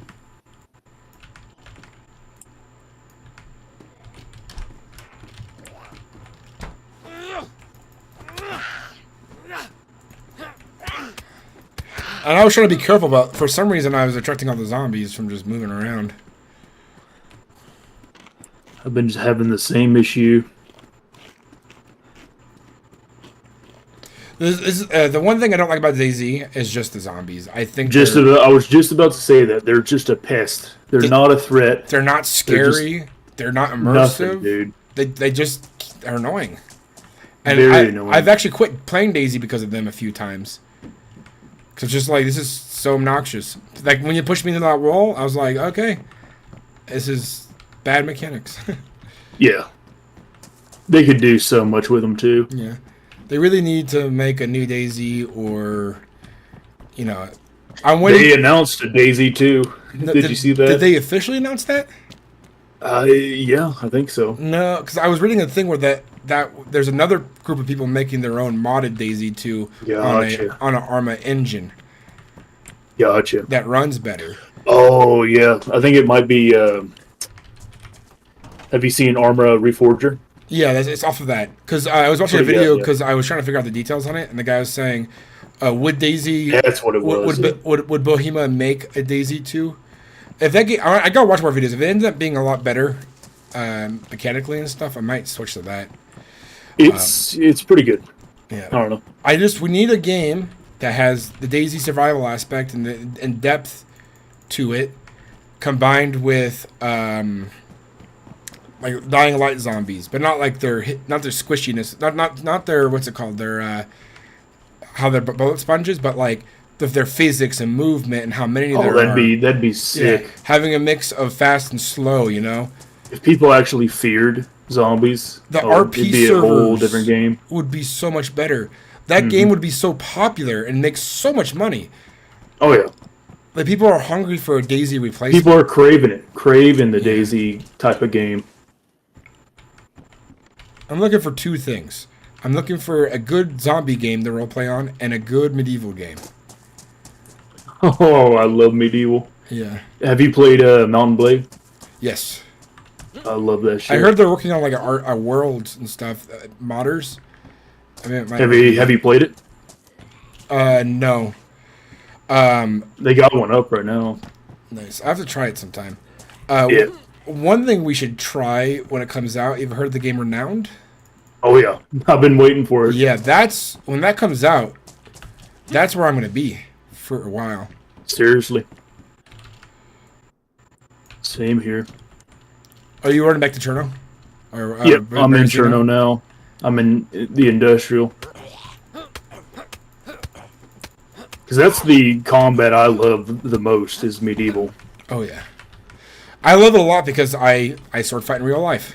And I was trying to be careful, but for some reason I was attracting all the zombies from just moving around. I've been just having the same issue. The one thing I don't like about DayZ is just the zombies. I think I was just about to say that they're just a pest. They're not a threat. They're not scary. They're not immersive. Nothing, dude. They just are annoying. And Very annoying. I've actually quit playing DayZ because of them a few times. Cause it's just like, this is so obnoxious. Like when you pushed me into that wall, I was like, okay, this is bad mechanics. Yeah. They could do so much with them too. Yeah. They really need to make a new DayZ, or, you know, I'm waiting. They announced a DayZ 2. Did you see that? Did they officially announce that? Yeah, I think so. No, because I was reading a thing where that there's another group of people making their own modded DayZ 2 on an Arma engine. Gotcha. That runs better. Oh, yeah. I think it might be... have you seen Arma Reforger? Yeah, it's off of that. Because I was watching a video because I was trying to figure out the details on it, and the guy was saying, would DayZ... That's what it was. Would Bohema make a DayZ 2? If that game... I gotta watch more videos. If it ends up being a lot better mechanically and stuff, I might switch to that. It's pretty good. Yeah. I don't know. We need a game that has the DayZ survival aspect and depth to it, combined with like Dying Light zombies, but not like their squishiness, not their what's it called, their how they're bullet sponges, but like their physics and movement and how many there are. That'd be sick. Yeah. Having a mix of fast and slow, you know. If people actually feared zombies, RP it'd be a whole different game. Would be so much better. That game would be so popular and make so much money. Oh yeah. Like people are hungry for a DayZ replacement. People are craving the DayZ type of game. I'm looking for two things. I'm looking for a good zombie game to roleplay on and a good medieval game. Oh, I love medieval. Yeah. Have you played Mountain Blade? Yes. I love that shit. I heard they're working on like a world and stuff, modders. I mean, have you played it? No. They got one up right now. Nice. I have to try it sometime. Yeah. One thing we should try when it comes out. You've heard of the game Renowned? Oh yeah, I've been waiting for it. Yeah, when that comes out. That's where I'm going to be for a while. Seriously. Same here. Are you running back to Cherno? Yep, I'm in Cherno now. I'm in the industrial. Because that's the combat I love the most, is medieval. Oh yeah. I love it a lot because I sword fight in real life.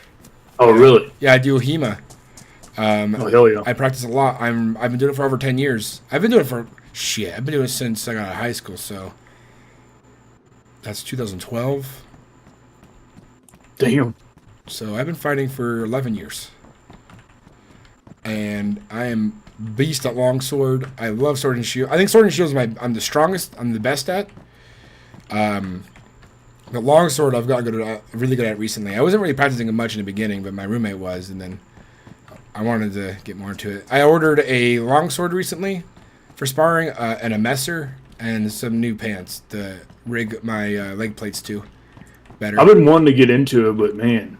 Oh really? Yeah, I do HEMA. Oh hell yeah! I practice a lot. I've been doing it for over 10 years. I've been doing it since I got out of high school. So that's 2012. Damn. So I've been fighting for 11 years, and I am beast at longsword. I love sword and shield. I think sword and shield is I'm the strongest. I'm the best at. The longsword I've gotten really good at recently. I wasn't really practicing it much in the beginning, but my roommate was, and then I wanted to get more into it. I ordered a longsword recently for sparring, and a messer, and some new pants to rig my leg plates to better. I've been wanting to get into it, but man,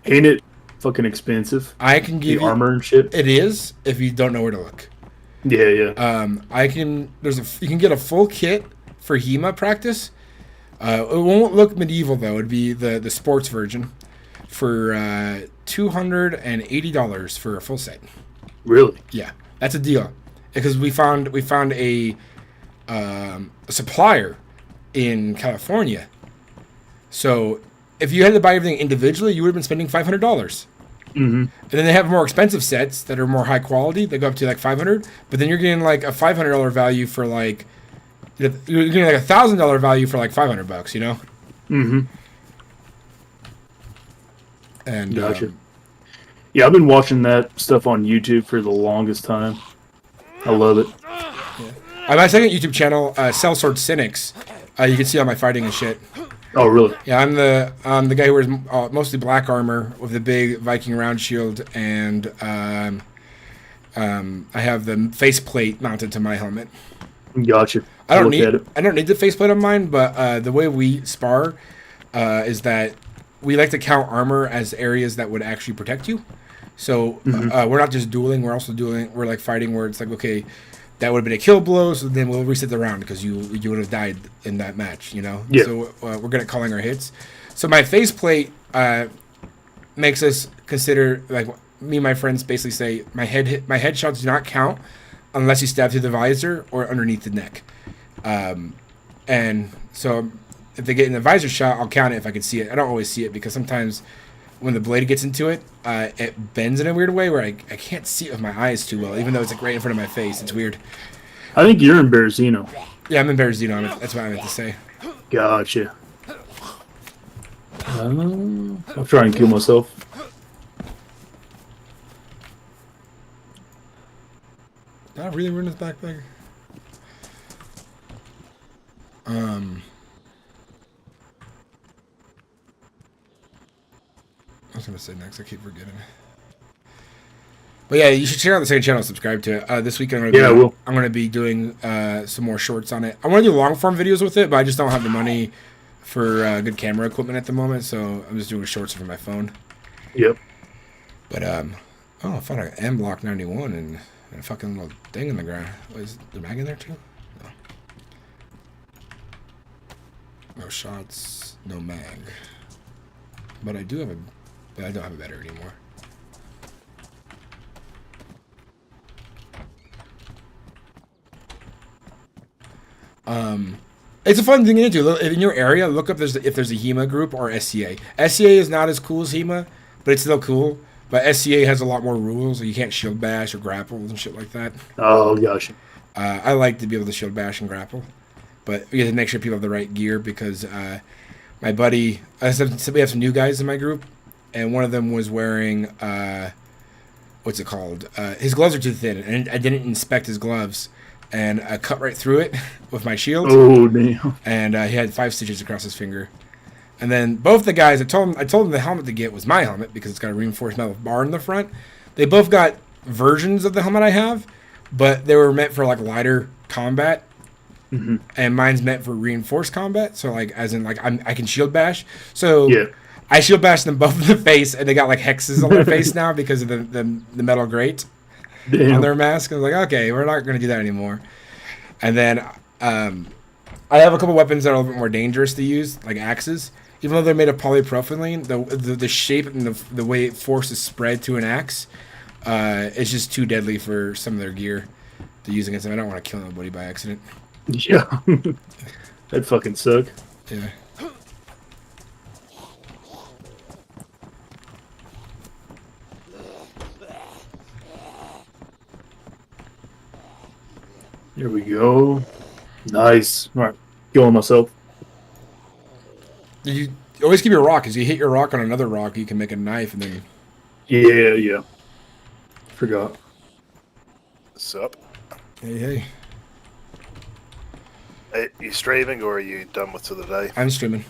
ain't it fucking expensive? I can give the armor and shit. It is, if you don't know where to look. Yeah, yeah. You can get a full kit for HEMA practice. It won't look medieval though. It'd be the sports version for $280 for a full set. Really? Yeah, that's a deal. Because we found a supplier in California. So if you had to buy everything individually, you would have been spending $500. Mm-hmm. And then they have more expensive sets that are more high quality. They go up to like $500, but then you're getting like a $500 value for like. You're getting like $1,000 value for like $500, you know. Mm-hmm. And gotcha. Yeah, I've been watching that stuff on YouTube for the longest time. I love it. Yeah. My second YouTube channel, Sellsword Sinnix. You can see all my fighting and shit. Oh, really? Yeah, I'm the guy who wears mostly black armor with the big Viking round shield, and I have the faceplate mounted to my helmet. Gotcha. I don't need the faceplate on mine, but the way we spar is that we like to count armor as areas that would actually protect you. So we're not just dueling; we're also dueling. We're like fighting where it's like, okay, that would have been a kill blow, so then we'll reset the round because you would have died in that match, you know. Yeah. So we're good at calling our hits. So my faceplate makes us consider, like, me and my friends basically say my headshots do not count unless you stab through the visor or underneath the neck. And so if they get in the visor shot, I'll count it if I can see it. I don't always see it because sometimes when the blade gets into it, it bends in a weird way where I can't see it with my eyes too well, even though it's like right in front of my face. It's weird. I think you're in Berezino. Yeah, I'm in Berezino. That's what I meant to say. Gotcha. I'll try and kill myself. Did I really ruin this backpack? I was gonna say next. I keep forgetting. But yeah, you should check out the second channel. Subscribe to it. This week I'm gonna be doing some more shorts on it. I want to do long form videos with it, but I just don't have the money for good camera equipment at the moment, so I'm just doing shorts from my phone. Yep. But oh, I found an M Block 91 and a fucking little thing in the ground. Is the mag in there too? No. No shots, no mag. But I do have I don't have a battery anymore. It's a fun thing to do. In your area, look up if there's a HEMA group or SCA. SCA is not as cool as HEMA, but it's still cool. But SCA has a lot more rules. Like you can't shield bash or grapple and shit like that. Oh, gosh. I like to be able to shield bash and grapple. But we have to make sure people have the right gear because my buddy... we have some new guys in my group, and one of them was wearing... what's it called? His gloves are too thin, and I didn't inspect his gloves. And I cut right through it with my shield. Oh, damn. And he had 5 stitches across his finger. And then both the guys, I told them the helmet to get was my helmet because it's got a reinforced metal bar in the front. They both got versions of the helmet I have, but they were meant for like lighter combat. Mm-hmm. And mine's meant for reinforced combat. So like, as in like I can shield bash. So yeah. I shield bashed them both in the face, and they got like hexes on their face now because of the metal grate. Damn. On their mask. I was like, okay, we're not going to do that anymore. And then I have a couple weapons that are a little bit more dangerous to use, like axes. Even though they're made of polypropylene, the shape and the way force is spread to an axe is just too deadly for some of their gear to use against them. I don't want to kill nobody by accident. Yeah. That'd fucking suck. Yeah. Here we go. Nice. All right. Killing myself. You always keep your rock. Because you hit your rock on another rock, you can make a knife and then... Yeah. Forgot. What's up? Hey. Hey, you streaming or are you done with for the day? I'm streaming.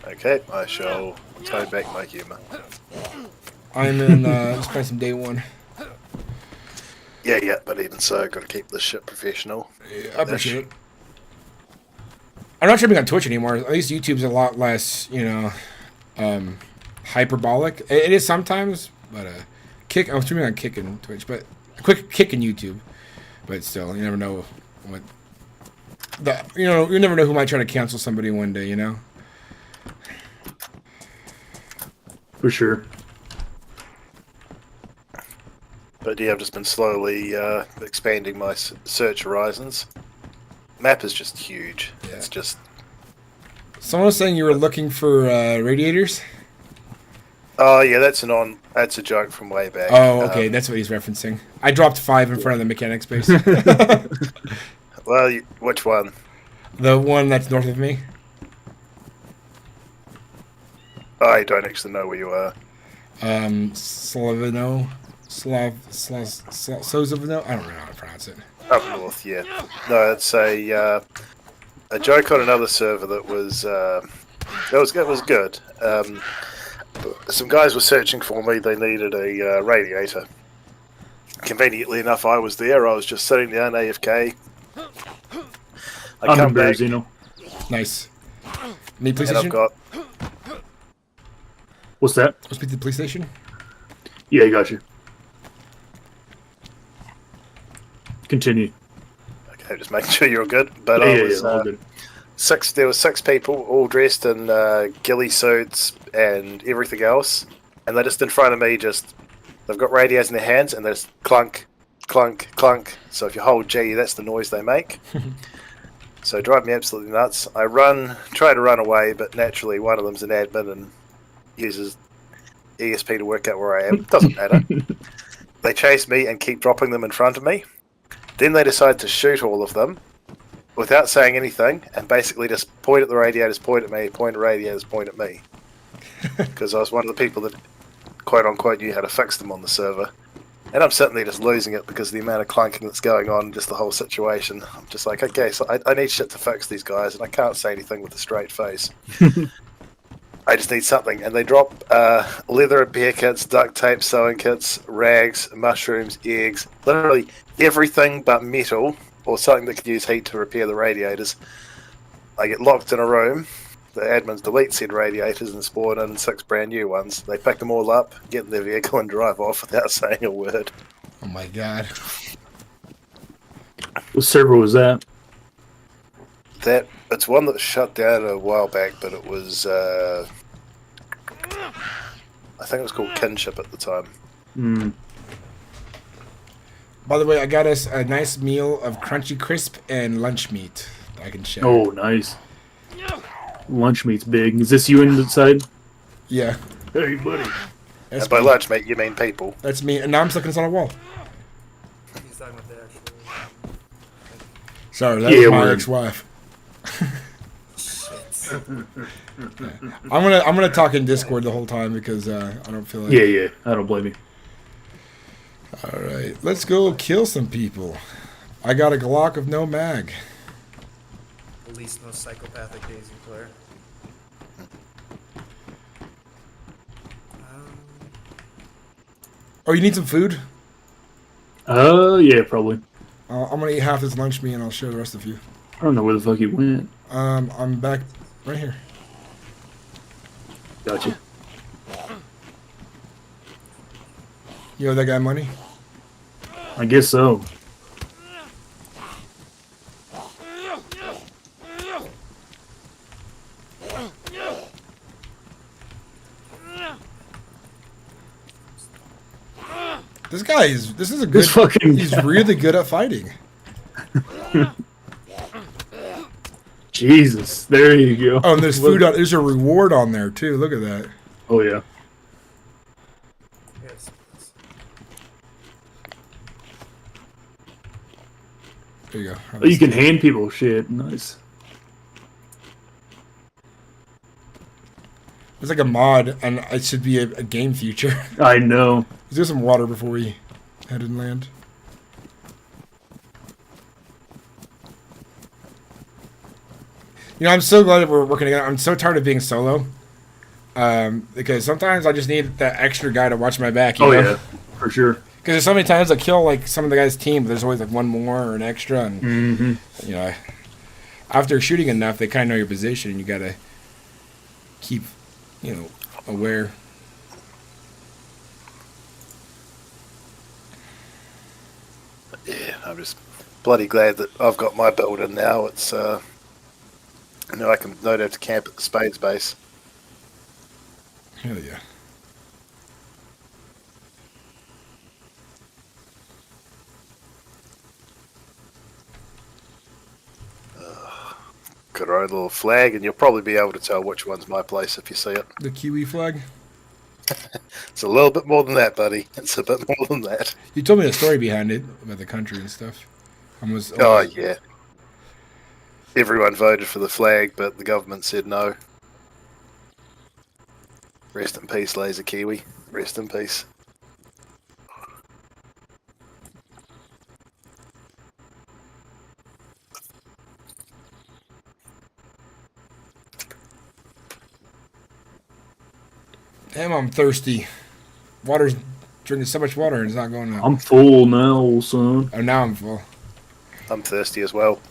Okay, I shall tie back my humour. I'm in, let's play some day one. Yeah, but even so, I've got to keep this shit professional. Yeah, I appreciate it. I'm not streaming on Twitch anymore. At least YouTube's a lot less, hyperbolic. It is sometimes, but I'm streaming on Kick and Twitch, but quick Kick and YouTube. But still, you never know what. You never know who might try to cancel somebody one day. For sure. But yeah, I've just been slowly expanding my search horizons. Map is just huge. Yeah. It's just... Someone was saying you were looking for radiators? Oh, yeah, that's a joke from way back. Oh, okay, that's what he's referencing. I dropped 5 in front of the mechanics base. Well, which one? The one that's north of me. I don't actually know where you are. Sozovno. I don't know how to pronounce it. Up north, yeah. No, it's a joke on another server that was good. Some guys were searching for me. They needed a radiator. Conveniently enough, I was there. I was just sitting down AFK. I'm in Berezino. Nice. Need and PlayStation? I've got... What's that? Let's speak to the PlayStation. Yeah, got you. Continue. Okay, just making sure you're good. But Yeah, I yeah, was all good. there were 6 people all dressed in ghillie suits and everything else, and they're just in front of me. They've got radios in their hands, and there's clunk, clunk, clunk. So if you hold G, that's the noise they make. So it drive me absolutely nuts. I try to run away, but naturally one of them's an admin and uses ESP to work out where I am. Doesn't matter. They chase me and keep dropping them in front of me. Then they decide to shoot all of them without saying anything, and basically just point at the radiators, point at me, point at radiators, point at me. Because I was one of the people that, quote unquote, knew how to fix them on the server. And I'm sitting there just losing it because of the amount of clunking that's going on, just the whole situation. I'm just like, okay, so I need shit to fix these guys, and I can't say anything with a straight face. I just need something. And they drop leather repair kits, duct tape, sewing kits, rags, mushrooms, eggs, literally everything but metal or something that could use heat to repair the radiators. I get locked in a room. The admins delete said radiators and spawn in 6 brand new ones. They pick them all up, get in their vehicle and drive off without saying a word. Oh my god. What server was that? It's one that was shut down a while back, but it was I think it was called Kinship at the time. Hmm. By the way, I got us a nice meal of crunchy crisp and lunch meat I can share. Oh, nice. Lunch meat's big. Is this you inside? Yeah. Hey, buddy. That's And by me. lunch, mate, you mean people. That's me. And now I'm stuck inside a wall. He's talking about the actual. Sorry, that Yeah, was my we're- ex-wife. I'm gonna talk in Discord the whole time because I don't feel like. Yeah, yeah. I don't blame you. All right, let's go kill some people. I got a Glock of no mag. The least most psychopathic Dayz player. Oh, you need some food? Yeah, probably. I'm gonna eat half this lunch meat and I'll show the rest of you. I don't know where the fuck he went. I'm back right here. Gotcha. You owe that guy money? I guess so. This is a good. This fucking He's guy. really good at fighting. Jesus. There you go. Oh, and there's food on. There's a reward on there too. Look at that. Oh, yeah. Yes. There you go. Oh, you can hand people shit. Nice. It's like a mod, and it should be a game feature. I know. Let's do some water before we head and land. You know, I'm so glad that we're working together. I'm so tired of being solo. Because sometimes I just need that extra guy to watch my back. You Oh, know? yeah. For sure. Because there's so many times I kill like some of the guys' team, but there's always like one more or an extra, and Mm-hmm. you know, after shooting enough, they kind of know your position, and you gotta keep, you know, aware. Yeah, I'm just bloody glad that I've got my build in now. It's I can not have to camp at the Spades base. Hell yeah. Got our own little flag, and you'll probably be able to tell which one's my place if you see it. The Kiwi flag. It's a little bit more than that, buddy. It's a bit more than that. You told me the story behind it about the country and stuff. Oh, yeah. Everyone voted for the flag, but the government said no. Rest in peace, Laser Kiwi. Rest in peace. Damn, I'm thirsty. Water's drinking so much water and it's not going up. I'm full now, old son. Oh, now I'm full. I'm thirsty as well.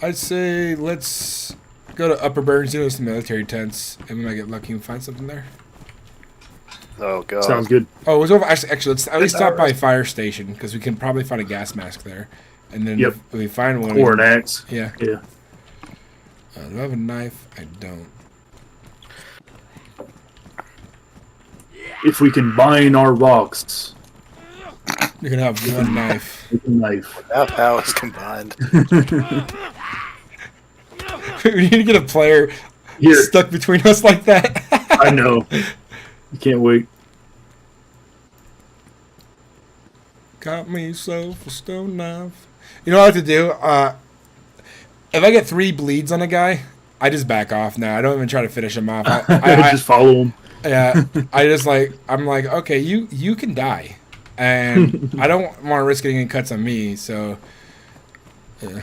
I'd say let's go to Upper Bernstein with some military tents, and we might get lucky and find something there. Oh god. Sounds good. Oh, it was over. Actually, let's at least stop by Fire Station because we can probably find a gas mask there, and then if we find one, or an axe. Yeah. Yeah. Do I have a knife? I don't. If we combine our rocks, You can have one knife. with a knife. Our powers combined. We need to get a player Here, stuck between us like that. I know. You can't wait. Got myself a stone knife. You know what I have to do? If I get 3 bleeds on a guy, I just back off now. I don't even try to finish him off. I just follow him. Yeah, I'm like, okay, you can die, and I don't want to risk getting any cuts on me. So, yeah.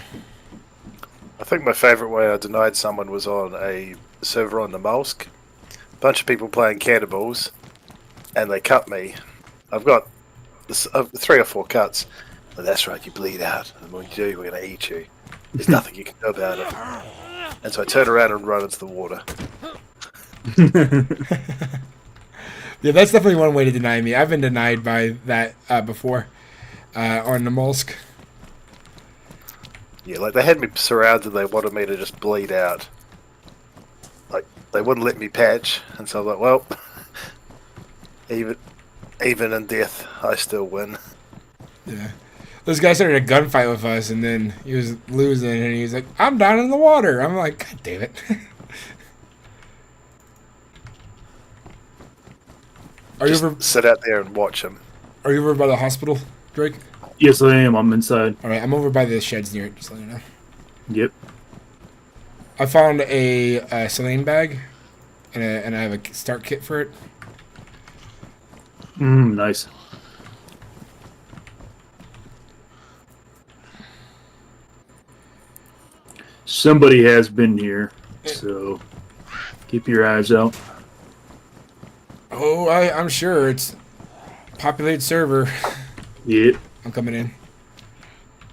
I think my favourite way I denied someone was on a server on the Molsk. Bunch of people playing cannibals, and they cut me. I've got 3 or 4 cuts. But that's right, you bleed out. And when you do, we're going to eat you. There's nothing you can do about it. And so I turn around and run into the water. Yeah, that's definitely one way to deny me. I've been denied by that before on the Molsk. Yeah, like they had me surrounded. They wanted me to just bleed out. Like they wouldn't let me patch, and so I was like, well, even in death, I still win. Yeah. This guy started a gunfight with us, and then he was losing, and he was like, I'm down in the water. I'm like, God damn it. Are you Just ever sit out there and watch him. Are you over by the hospital, Drake? Yes, I am. I'm inside. All right, I'm over by the sheds near it. Just let you know. Yep. I found a saline bag, and I have a start kit for it. Nice. Somebody has been here, so keep your eyes out. Oh, I'm sure it's populated server. Yep. I'm coming in.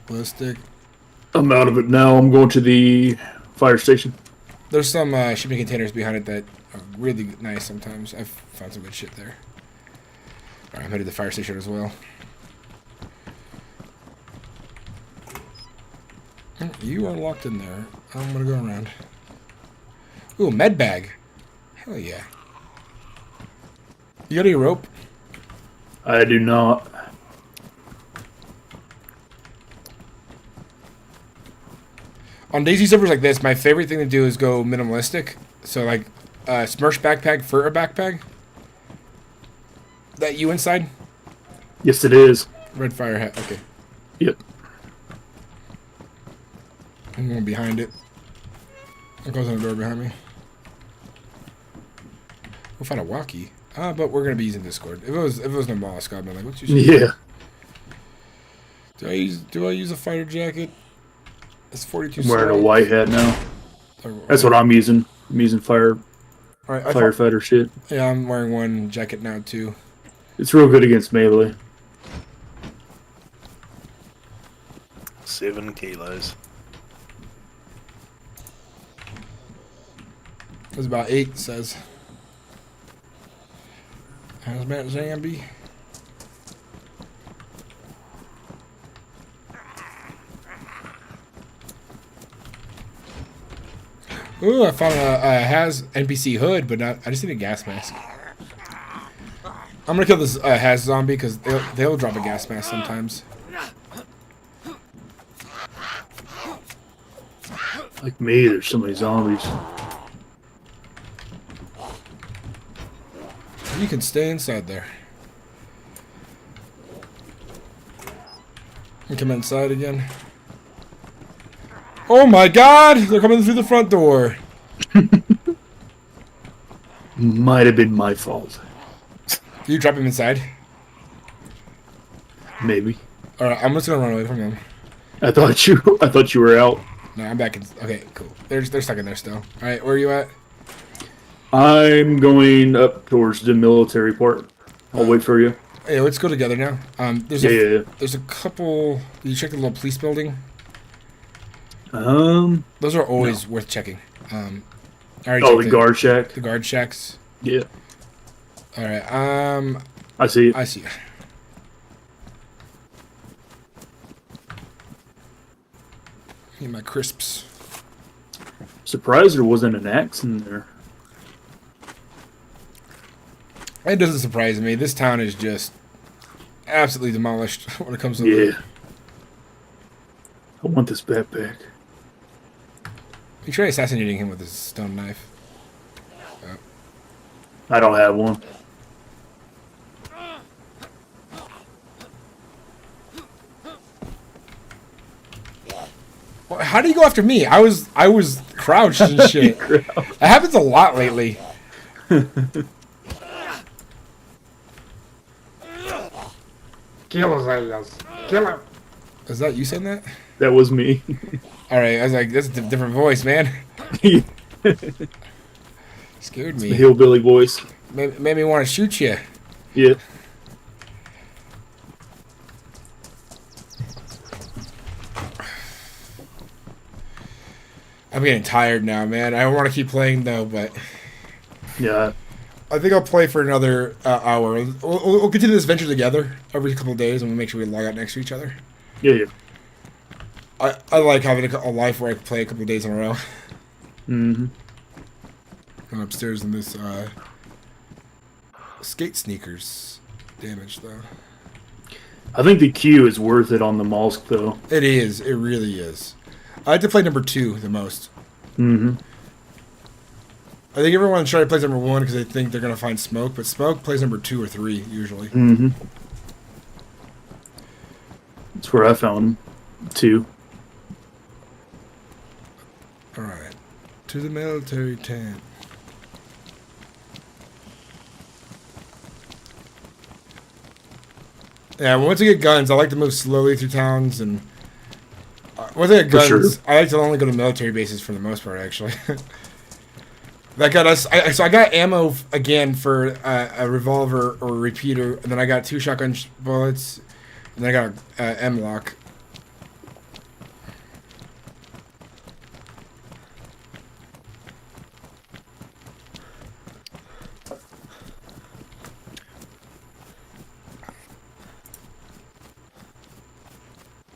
Glow stick. I'm out of it now. I'm going to the fire station. There's some shipping containers behind it that are really nice sometimes. I've found some good shit there. All right, I'm headed to the fire station as well. Oh, you are locked in there. I'm gonna go around. Ooh, med bag. Hell yeah. You got any rope? I do not. On Dayz servers like this, my favorite thing to do is go minimalistic. So like, Smirch backpack for a backpack. That you inside? Yes, it is. Red fire hat. Okay. Yep. I'm going behind it. It goes on the door behind me. We'll find a walkie. But we're gonna be using Discord. If it was no mollusk, I'd be like, what's your Yeah. Do I use a fighter jacket? It's 42. I'm wearing a slide. white hat now. That's what I'm using. I'm using All right, firefighter shit. yeah, I'm wearing one jacket now too. It's real good against melee. 7 kilos. It's about 8. It says. Hazmat Zambi. Ooh, I found a Haz NPC hood, but not. I just need a gas mask. I'm gonna kill this Haz zombie because they'll drop a gas mask sometimes. Like me, there's so many zombies. You can stay inside there. And come inside again. Oh my god! They're coming through the front door. Might have been my fault. Do you drop him inside? Maybe. Alright, I'm just gonna run away from them. I thought you were out. No, I'm back in. Okay, cool. They're stuck in there still. Alright, where are you at? I'm going up towards the military part. I'll wait for you. Yeah, let's go together now. There's Yeah. a couple. Did you check the little police building? Those are always worth checking. I already Oh, checked the guard shack. The guard shacks. Yeah. All right. I see it. I see. Need my crisps. Surprised there wasn't an axe in there. It doesn't surprise me. This town is just absolutely demolished when it comes to Yeah. I want this backpack. You try assassinating him with his stone knife. Oh. I don't have one. Well, how do you go after me? I was crouched and shit. That happens a lot lately. Kill ellos. Kill him. Is that you saying that? That was me. All right, I was like, that's a different voice, man. Scared The me. hillbilly voice. Made me want to shoot you. Yeah. I'm getting tired now, man. I want to keep playing though, but Yeah. I think I'll play for another hour. We'll continue this venture together every couple of days, and we'll make sure we log out next to each other. Yeah. I like having a life where I can play a couple of days in a row. Mm-hmm. I'm upstairs in this skate sneakers. Damage though. I think the queue is worth it on the Molsk though. It is. It really is. I like to play number 2 the most. Mm-hmm. I think everyone tries to play number 1 because they think they're gonna find Smoke, but Smoke plays number 2 or 3 usually. Mm-hmm. That's where I found him. 2. All right, to the military tent. Yeah, once I get guns, I like to move slowly through towns, and once I get For guns, sure. I like to only go to military bases for the most part, actually. That got us. So I got ammo again for a revolver or a repeater, and then I got 2 shotgun bullets, and then I got M-lock.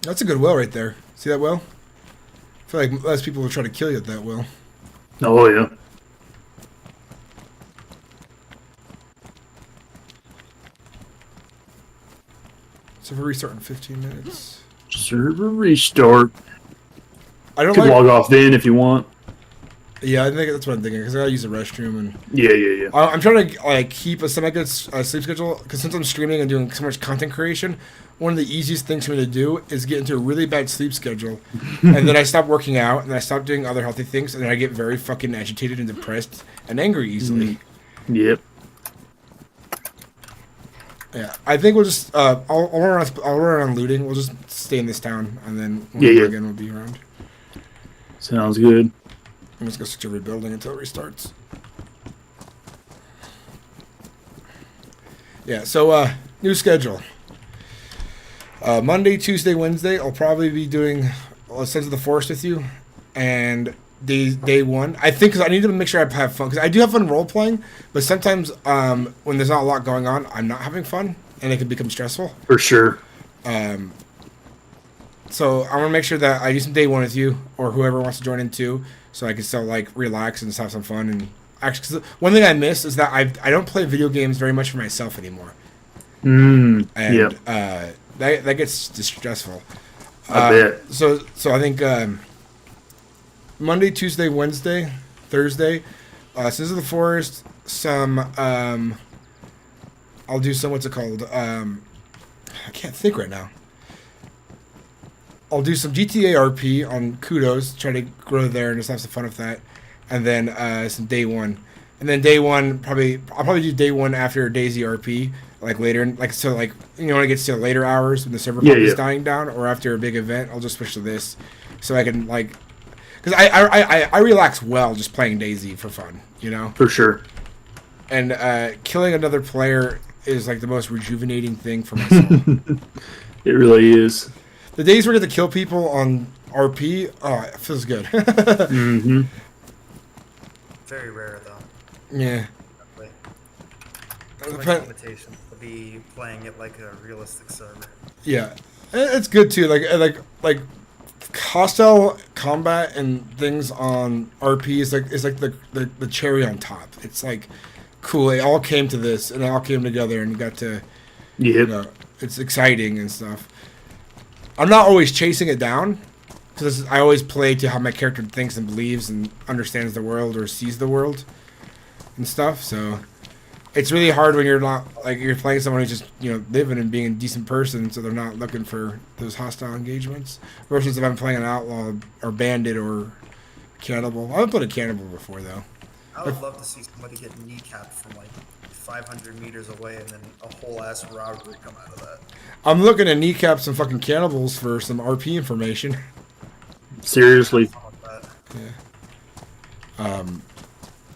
That's a good well right there. See that well? I feel like less people will try to kill you at that well. Oh yeah. Server restart in 15 minutes. Server restart. I don't Could like. log off then if you want. Yeah, I think that's what I'm thinking because I gotta use the restroom and Yeah. I'm trying to like keep a semi-good sleep schedule because since I'm streaming and doing so much content creation, one of the easiest things for me to do is get into a really bad sleep schedule, and then I stop working out and I stop doing other healthy things, and then I get very fucking agitated and depressed and angry easily. Yep. Yeah, I think we'll just I'll run on looting. We'll just stay in this town, and then when Yeah. again we'll be around. Sounds good. I'm just gonna switch to rebuilding until it restarts. Yeah, so new schedule. Monday, Tuesday, Wednesday, I'll probably be doing Sons of the Forest with you, and day 1. I think because I need to make sure I have fun because I do have fun role playing, but sometimes when there's not a lot going on, I'm not having fun, and it can become stressful. For sure. So I want to make sure that I do some day 1 with you or whoever wants to join in too, so I can still like relax and just have some fun. And actually, 'cause one thing I miss is that I don't play video games very much for myself anymore. And Yep. that gets stressful. I bet. So I think Monday, Tuesday, Wednesday, Thursday, Sins of the Forest. Some I'll do some. What's it called? I can't think right now. I'll do some GTA RP on Kudos, try to grow there and just have some fun with that, and then some day 1, and then day 1 I'll probably do day 1 after Dayz RP, like later, like so like when it gets to later hours when the server is dying down, or after a big event, I'll just switch to this, so I can like, because I relax well just playing Dayz for fun, For sure. and killing another player is like the most rejuvenating thing for myself. It really is. The days where I get to kill people on RP, oh, it feels good. Mm-hmm. Very rare though. Yeah. Like, too much Depend- limitation to be playing it like a realistic server. Yeah, it's good too. Like hostile combat and things on RP is like the cherry on top. It's like cool. It all came to this, and it all came together, and you got to, you Yep. know, it's exciting and stuff. I'm not always chasing it down because I always play to how my character thinks and believes and understands the world or sees the world and stuff. So it's really hard when you're not like you're playing someone who's just living and being a decent person, so they're not looking for those hostile engagements. Versus if I'm playing an outlaw or bandit or cannibal. I've played a cannibal before though. I would love to see somebody get kneecapped from like 500 meters away and then a whole ass robbery come out of that. I'm looking to kneecap some fucking cannibals for some RP information. Seriously. Something like that.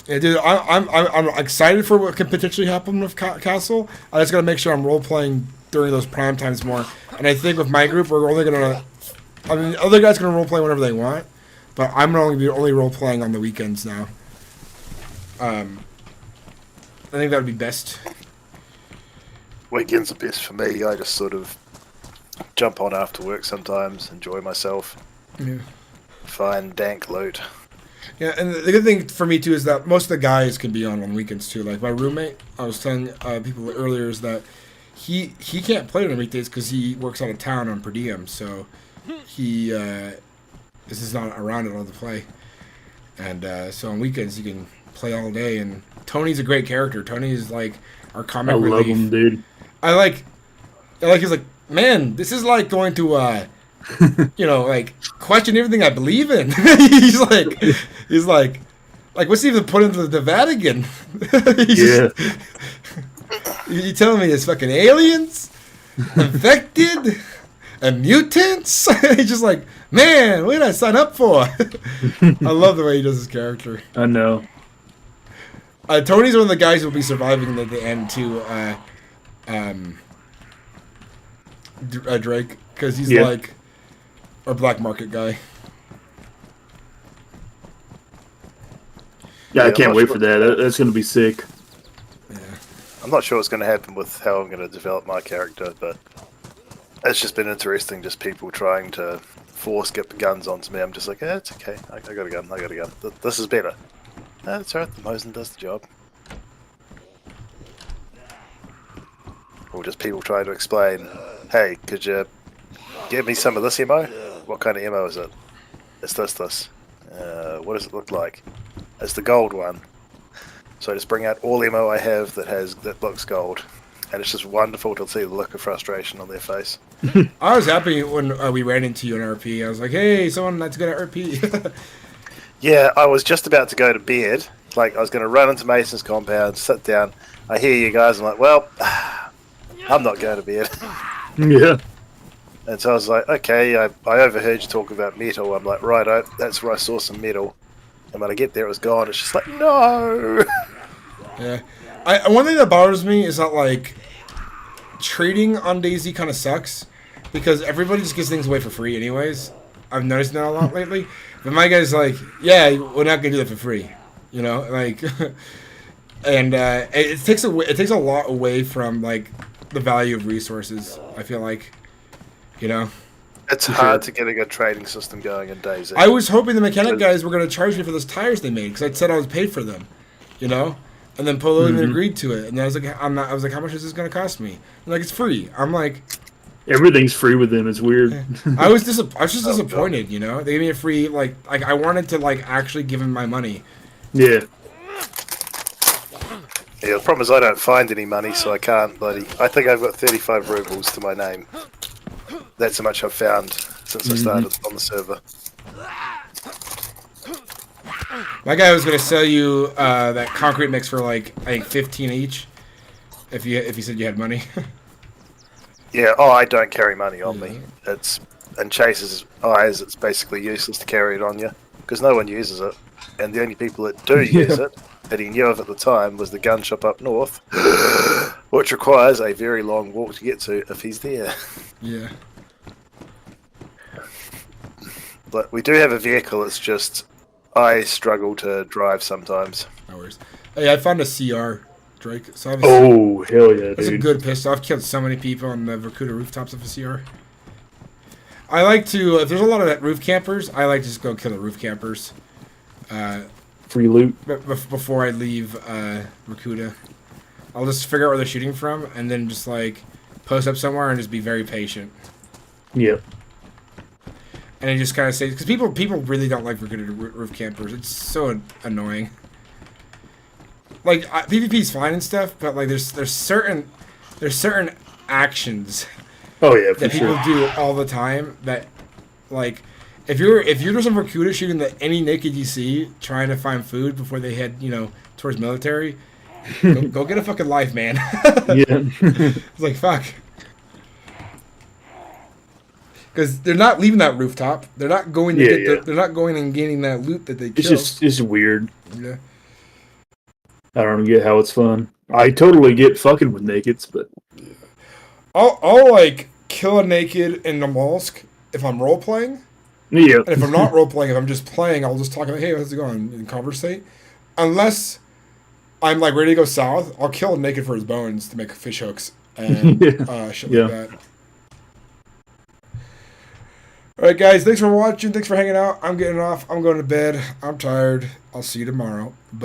Yeah, dude, I'm excited for what could potentially happen with Castle. I just gotta make sure I'm role playing during those prime times more. And I think with my group, we're only gonna. I mean, other guys can role play whenever they want, but I'm gonna be only role playing on the weekends now. I think that would be best. Weekends are best for me. I just sort of jump on after work sometimes, enjoy myself, Yeah. find dank loot. Yeah, and the good thing for me too is that most of the guys can be on weekends too. Like my roommate, I was telling people earlier is that he can't play on weekdays because he works out of town on per diem, so he this is not around at all to play, and so on weekends he can play all day. And Tony's a great character. Tony is like our comic I relief. love him, dude. I like he's like, man, this is like going to like question everything I believe in. he's like what's even put into the Vatican? Yeah. You telling me it's fucking aliens, infected, and mutants? He's just like, man, what did I sign up for? I love the way he does his character. I know. Tony's one of the guys who will be surviving at the end too. Drake, because he's like our black market guy. Yeah, I I'm can't not wait sure. for that. That's going to be sick. Yeah. I'm not sure what's going to happen with how I'm going to develop my character, but it's just been interesting. Just people trying to force get the guns onto me. I'm just like, it's okay. I got a gun. I got a gun. This is better. That's alright. The Mosin does the job. Or just people trying to explain, hey, could you give me some of this ammo? What kind of ammo is it? It's this. What does it look like? It's the gold one. So I just bring out all ammo I have that looks gold. And it's just wonderful to see the look of frustration on their face. I was happy when we ran into you in RP. I was like, hey, someone that's good at RP. Yeah, I was just about to go to bed. Like, I was going to run into Mason's compound, sit down. I hear you guys. I'm like, well, I'm not going to bed. Yeah. And so I was like, okay, I overheard you talk about metal. I'm like, right, that's where I saw some metal. And when I get there, it was gone. It's just like, no. Yeah. One thing that bothers me is that, like, trading on Dayz kind of sucks because everybody just gives things away for free anyways. I've noticed that a lot lately. But my guy's like, yeah, we're not going to do that for free. You know? Like, and it takes a lot away from, like, the value of resources, I feel like. You know? It's hard to get a good trading system going in Dayz. I was hoping the mechanic guys were going to charge me for those tires they made because I said I was paid for them, you know. And then Polo even agreed to it, and I was like, I was like, how much is this going to cost me? And like, it's free. I'm like, Everything's free with them. It's weird. I was just disappointed, you know. They gave me a free like I wanted to like actually give him my money. Yeah. Yeah, the problem is I don't find any money, so I can't I think I've got 35 rubles to my name. That's how much I've found since I started on the server. My guy was going to sell you that concrete mix for like I think 15 each, if you said you had money. Yeah, I don't carry money on me. It's in Chase's eyes, it's basically useless to carry it on you because no one uses it, and the only people that do use it that he knew of at the time was the gun shop up north, which requires a very long walk to get to if he's there. Yeah. But we do have a vehicle. It's just I struggle to drive sometimes. No worries. Hey, I found a CR, Drake. So I have Oh, hell yeah, That's a dude. good pistol. I've killed so many people on the Vercuda rooftops of a CR. I like to, if there's a lot of roof campers, I like to just go kill the roof campers Free loot. before I leave Vercuda. I'll just figure out where they're shooting from and then just like post up somewhere and just be very patient. Yep. And I just kind of say, because people really don't like Vercuda roof campers. It's so annoying. Like PvP's fine and stuff, but like there's certain actions Oh yeah, for that people sure. do all the time that, like, if you're just in Vercuda shooting any naked you see, trying to find food before they head, towards military, go get a fucking life, man. Yeah. It's like, fuck. Because they're not leaving that rooftop. They're not going to they're not going and gaining that loot that they killed. It's weird. Yeah. I don't get how it's fun. I totally get fucking with nakeds, but I'll like kill a naked in the mollusk if I'm role playing. yeah. And if I'm not role playing, if I'm just playing, I'll just talk about, hey, how's it going, and conversate. Unless I'm like ready to go south, I'll kill a naked for his bones to make fish hooks and shit like that. Alright guys, thanks for watching, thanks for hanging out. I'm getting off, I'm going to bed, I'm tired. I'll see you tomorrow. Bye.